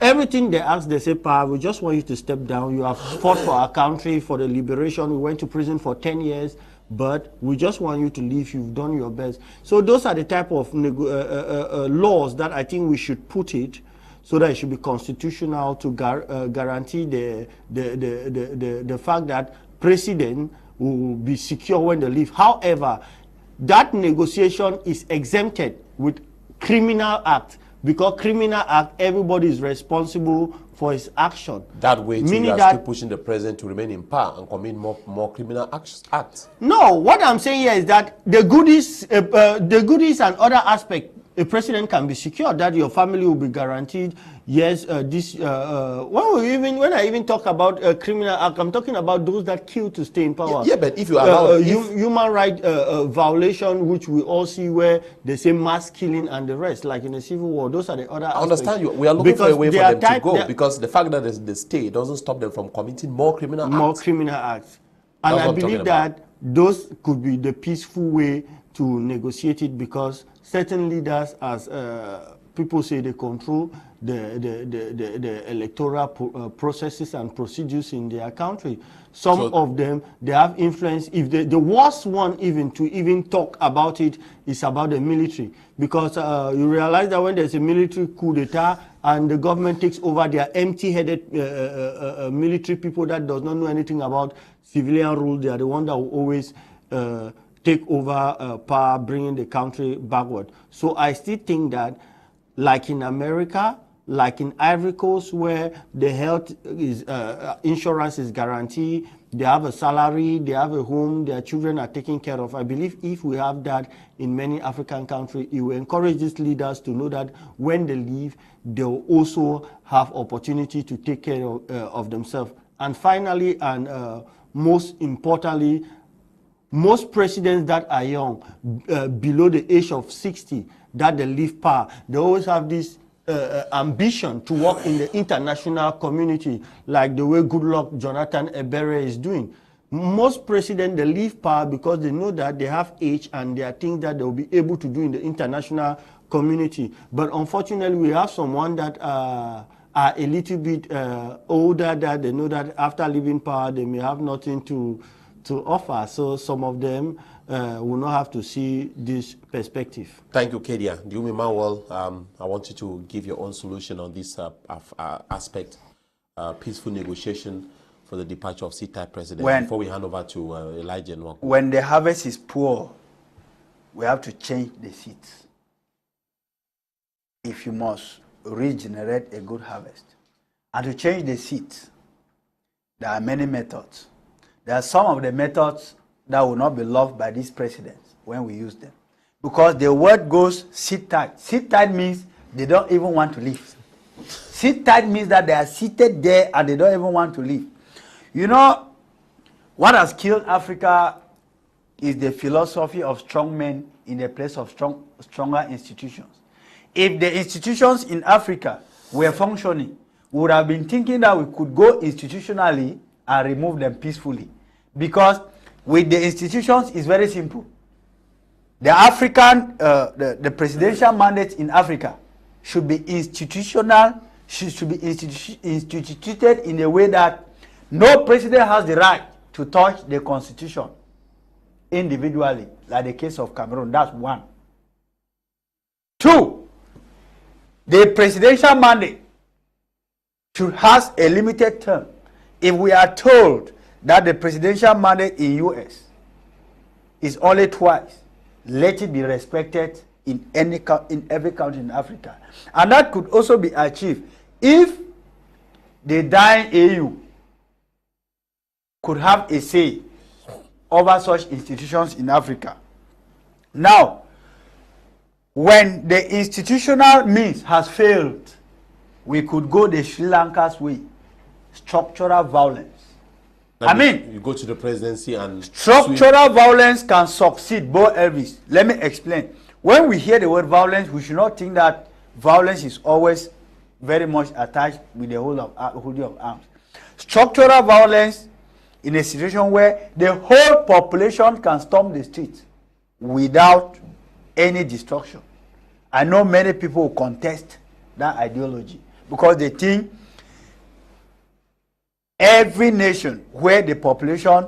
Everything they asked, they say, we just want you to step down. You have fought for our country, for the liberation. We went to prison for 10 years, but we just want you to leave. You've done your best. So those are the type of laws that I think we should put it so that it should be constitutional to guarantee the fact that president will be secure when they leave. However, that negotiation is exempted with criminal act. Because criminal act, everybody is responsible for his action. That way, you are still pushing the president to remain in power and commit more criminal acts. No, what I'm saying here is that the goodies and other aspects, a president can be secure, that your family will be guaranteed. Yes, when I even talk about criminal act, I'm talking about those that kill to stay in power. Yeah, but if you allow human right violation, which we all see where they say mass killing and the rest, like in the Civil War, those are the other aspects. I understand you. We are looking for a way for them to go because the fact that they stay doesn't stop them from committing more criminal acts. And I believe that those could be the peaceful way to negotiate it, because certain leaders, as people say, they control the electoral processes and procedures in their country. Some of them, they have influence. If the worst one even to talk about it is about the military, because you realize that when there's a military coup d'etat and the government takes over, they are empty-headed military people that does not know anything about civilian rule. They are the one that will always take over power, bringing the country backward. So I still think that, like in America, like in Ivory Coast, where the health is insurance is guaranteed, they have a salary, they have a home, their children are taken care of. I believe if we have that in many African countries, it will encourage these leaders to know that when they leave, they will also have opportunity to take care of themselves. And finally, and most importantly, most presidents that are young, below the age of 60, that they leave power, they always have this ambition to work in the international community, like the way Goodluck Jonathan Ebere is doing. Most presidents, they leave power because they know that they have age and there are things that they will be able to do in the international community. But unfortunately, we have someone that are a little bit older, that they know that after leaving power, they may have nothing to offer. So some of them will not have to see this perspective. Thank you, Kedia. Ndiwum Emmanuel, I want you to give your own solution on this aspect, peaceful negotiation for the departure of C-type president, before we hand over to Elijah Enoaku. When the harvest is poor, we have to change the seeds. if you must regenerate a good harvest. And to change the seeds, there are many methods. There are some of the methods that will not be loved by these presidents when we use them. Because the word goes sit tight. Sit tight means they don't even want to leave. Sit tight means that they are seated there and they don't even want to leave. You know, what has killed Africa is the philosophy of strong men in the place of stronger institutions. If the institutions in Africa were functioning, we would have been thinking that we could go institutionally and remove them peacefully. Because with the institutions, it's very simple. The African, the presidential mandate in Africa should be institutional, should be instituted in a way that no president has the right to touch the constitution individually, like the case of Cameroon. That's one. Two, the presidential mandate should have a limited term. If we are told that the presidential mandate in US is only twice, let it be respected in every country in Africa. And that could also be achieved if the dying AU could have a say over such institutions in Africa. Now, when the institutional means has failed, we could go the Sri Lanka's way, structural violence. You go to the presidency and structural violence can succeed. Boh Elvis, let me explain. When we hear the word violence, we should not think that violence is always very much attached with the whole of arms. Structural violence in a situation where the whole population can storm the streets without any destruction. I know many people who contest that ideology because they think every nation where the population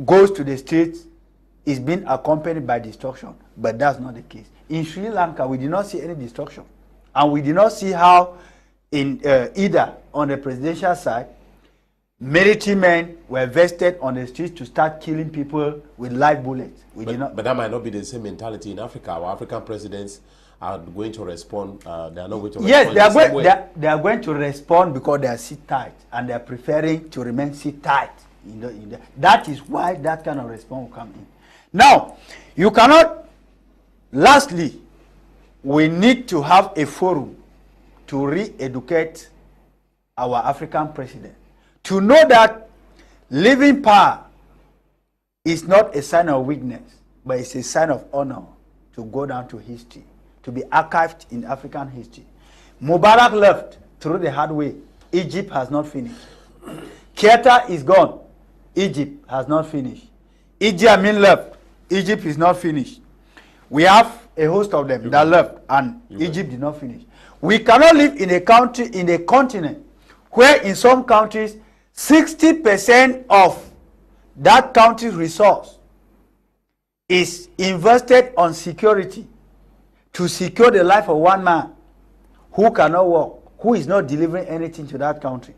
goes to the streets is being accompanied by destruction. But that's not the case. In Sri Lanka, we did not see any destruction. And we did not see how in either on the presidential side, military men were vested on the streets to start killing people with live bullets. But that might not be the same mentality in Africa. Our African presidents are going to respond. They are not going to respond. Yes, they are going to respond because they are sit tight and they are preferring to remain sit tight. That is why that kind of response will come in. Now, you cannot. Lastly, we need to have a forum to re-educate our African president to know that leaving power is not a sign of weakness, but it's a sign of honor to go down to history, to be archived in African history. Mubarak left through the hard way. Egypt has not finished. Keita is gone. Egypt has not finished. Idi Amin left. Egypt is not finished. We have a host of them that left, and Egypt did not finish. We cannot live in a country, in a continent, where in some countries, 60% of that country's resource is invested on security to secure the life of one man who cannot work, who is not delivering anything to that country.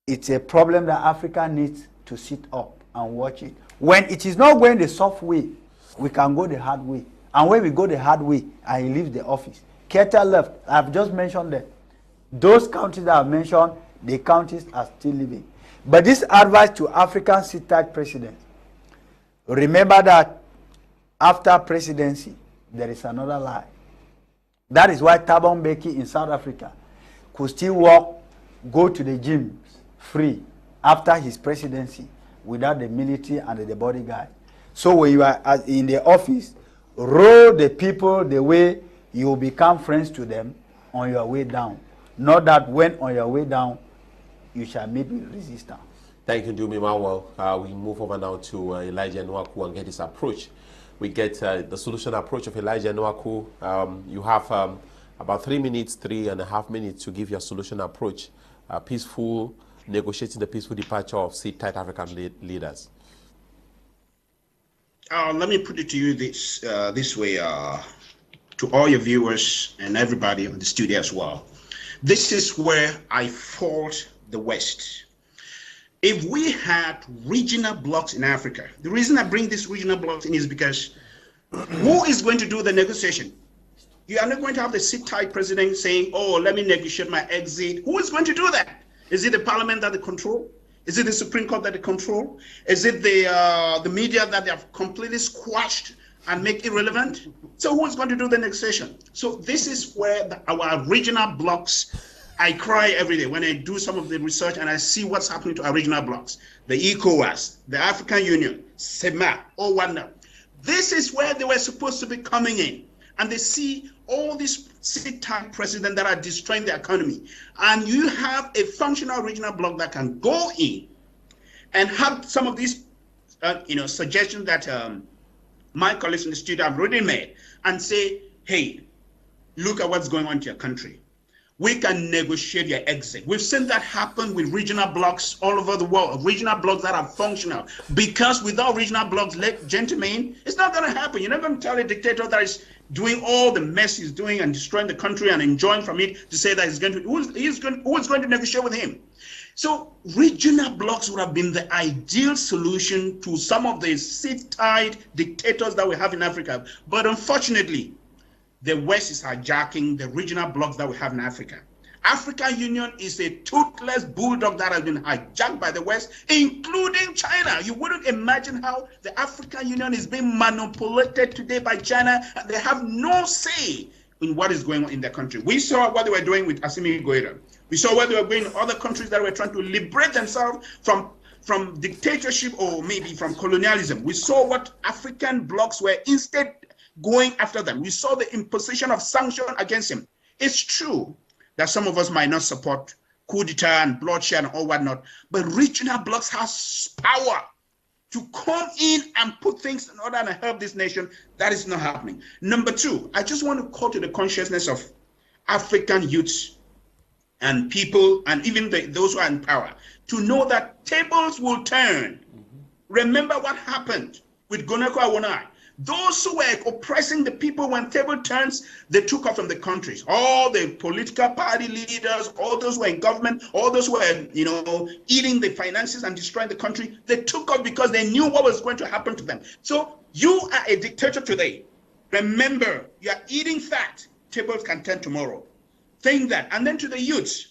It's a problem that Africa needs to sit up and watch it. When it is not going the soft way, we can go the hard way. And when we go the hard way, and he leaves the office. Keita left. I've just mentioned that. Those countries that I've mentioned, the countries are still living. But this advice to African sit-tight presidents, remember that after presidency, there is another life. That is why Thabo Mbeki in South Africa could still walk, go to the gyms free after his presidency without the military and the bodyguard. So when you are in the office, roll the people the way you become friends to them on your way down. Not that when on your way down, you shall meet with resistance. Thank you, Ndiwum Emmanuel. We move over now to Elijah Enoaku and get his approach. We get the solution approach of Elijah Enoaku. You have about 3.5 minutes to give your solution approach. Peaceful, negotiating the peaceful departure of sit-tight African leaders. Let me put it to you this way, to all your viewers and everybody on the studio as well. This is where I fault the West. If we had regional blocks in Africa, the reason I bring these regional blocks in is because who is going to do the negotiation? You are not going to have the sit-tight president saying, oh, let me negotiate my exit. Who is going to do that? Is it the parliament that they control? Is it the Supreme Court that they control? Is it the media that they have completely squashed and make irrelevant? So who is going to do the negotiation? So this is where our regional blocks, I cry every day when I do some of the research and I see what's happening to our regional blocks. The ECOWAS, the African Union, SEMA, OWANA. This is where they were supposed to be coming in. And they see all these sit-tight presidents that are destroying the economy. And you have a functional regional bloc that can go in and have some of these suggestions that my colleagues in the studio have already made and say, hey, look at what's going on to your country. We can negotiate your exit. We've seen that happen with regional blocks all over the world, regional blocks that are functional. Because without regional blocks, gentlemen, it's not going to happen. You're not going to tell a dictator that is doing all the mess he's doing and destroying the country and enjoying from it to say that he's going to, who is going to negotiate with him? So regional blocks would have been the ideal solution to some of the sit-tight dictators that we have in Africa. But unfortunately, the West is hijacking the regional blocks that we have in Africa. African Union is a toothless bulldog that has been hijacked by the West, including China. You wouldn't imagine how the African Union is being manipulated today by China, and they have no say in what is going on in their country. We saw what they were doing with Assimi Goïta. We saw what they were doing in other countries that were trying to liberate themselves from dictatorship or maybe from colonialism. We saw what African blocs were instead going after them. We saw the imposition of sanctions against him. It's true that some of us might not support coup d'etat and bloodshed and all whatnot, but regional blocs have power to come in and put things in order and help this nation. That is not happening. Number two, I just want to call to the consciousness of African youths and people, and even those who are in power, to know that tables will turn. Remember what happened with Gonako Awanai. Those who were oppressing the people, when table turns, they took off from the countries. All the political party leaders, all those who were in government, all those who were, eating the finances and destroying the country, they took off because they knew what was going to happen to them. So you are a dictator today. Remember, you are eating fat. Tables can turn tomorrow. Think that. And then to the youths,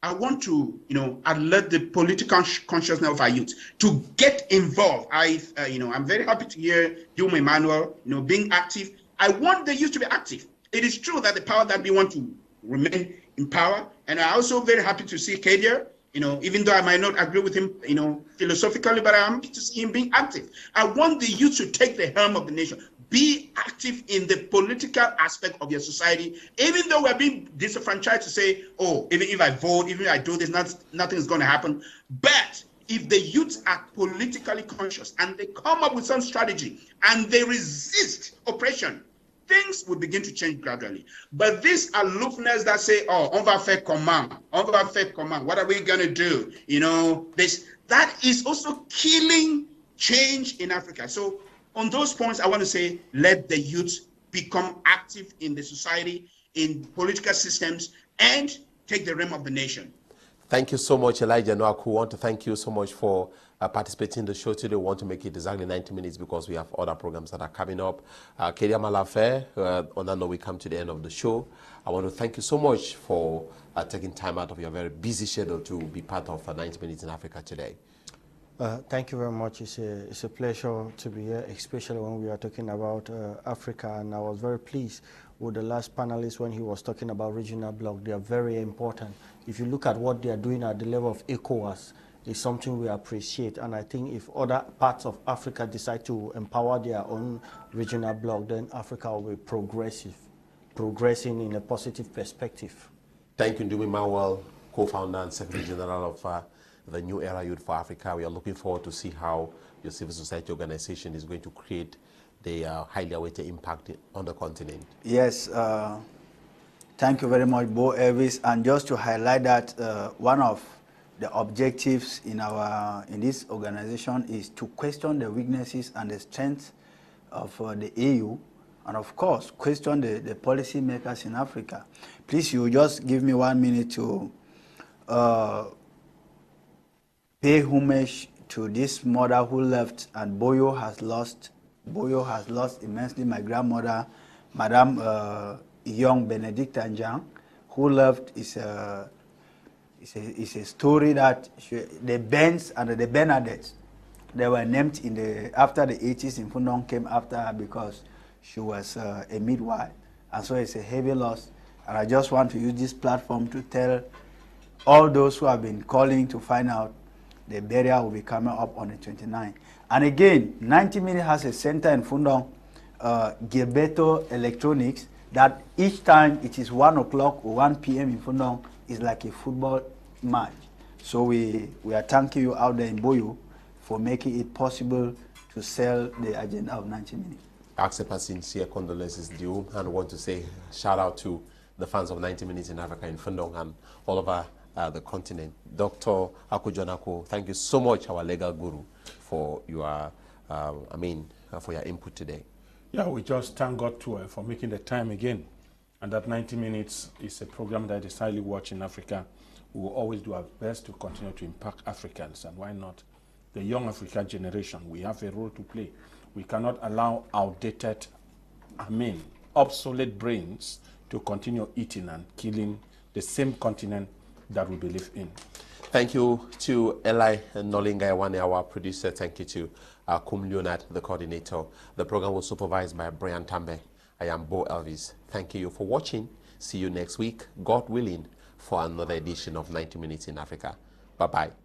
I want to, alert the political consciousness of our youth to get involved. I'm very happy to hear Ndiwum Emmanuel, being active. I want the youth to be active. It is true that the power that we want to remain in power, and I'm also very happy to see Kadir, even though I might not agree with him, philosophically, but I'm happy to see him being active. I want the youth to take the helm of the nation. Be active in the political aspect of your society, even though we're being disenfranchised to say, oh, even if I vote, even if I do this, nothing is going to happen. But if the youths are politically conscious and they come up with some strategy and they resist oppression, things will begin to change gradually. But this aloofness that say, oh, on va faire comment, what are we going to do? That is also killing change in Africa. So on those points, I want to say, let the youth become active in the society, in political systems, and take the realm of the nation. Thank you so much, Elijah Enoaku. We want to thank you so much for participating in the show today. We want to make it exactly 90 minutes because we have other programs that are coming up. Kedia Malafe, on that note, we come to the end of the show. I want to thank you so much for taking time out of your very busy schedule to be part of 90 Minutes in Africa today. Thank you very much. It's a pleasure to be here, especially when we are talking about Africa. And I was very pleased with the last panelist when he was talking about regional bloc. They are very important. If you look at what they are doing at the level of ECOWAS, it's something we appreciate. And I think if other parts of Africa decide to empower their own regional bloc, then Africa will be progressing in a positive perspective. Thank you, Ndiwum Emmanuel, co-founder and Secretary General of the New Era Youth for Africa. We are looking forward to see how your civil society organization is going to create the highly awaited impact on the continent. Yes, thank you very much, Boh Elvis. And just to highlight that one of the objectives in this organization is to question the weaknesses and the strengths of the AU, and of course, question the policy makers in Africa. Please, you just give me 1 minute to pay homage to this mother who left, and Boyo has lost immensely. My grandmother, Madame young Benedictine Jang, who loved is a story that the Bens and the Bernadettes, they were named in after the 80s in Fundong came after her because she was a midwife. And so it's a heavy loss. And I just want to use this platform to tell all those who have been calling to find out the burial will be coming up on the 29th. And again, 90 Minutes has a center in Fundong, Gilberto Electronics, that each time it is 1 o'clock or 1 p.m. in Fundong, is like a football match. So we are thanking you out there in Boyo for making it possible to sell the agenda of 90 Minutes. I accept our sincere condolences, Ndiwum, and want to say shout out to the fans of 90 Minutes in Africa in Fundong and all over the continent. Dr. Akujonako, thank you so much, our legal guru, for your, for your input today. Yeah, we just thank God for making the time again. And that 90 Minutes is a program that is highly watched in Africa. We will always do our best to continue to impact Africans, and why not the young African generation? We have a role to play. We cannot allow outdated, obsolete brains to continue eating and killing the same continent that we believe in. Thank you to Eli Nolinga, Ewane, our producer. Thank you to Kum Leonard, the coordinator. The program was supervised by Brian Tambe. I am Boh Elvis. Thank you for watching. See you next week, God willing, for another edition of 90 Minutes in Africa. Bye-bye.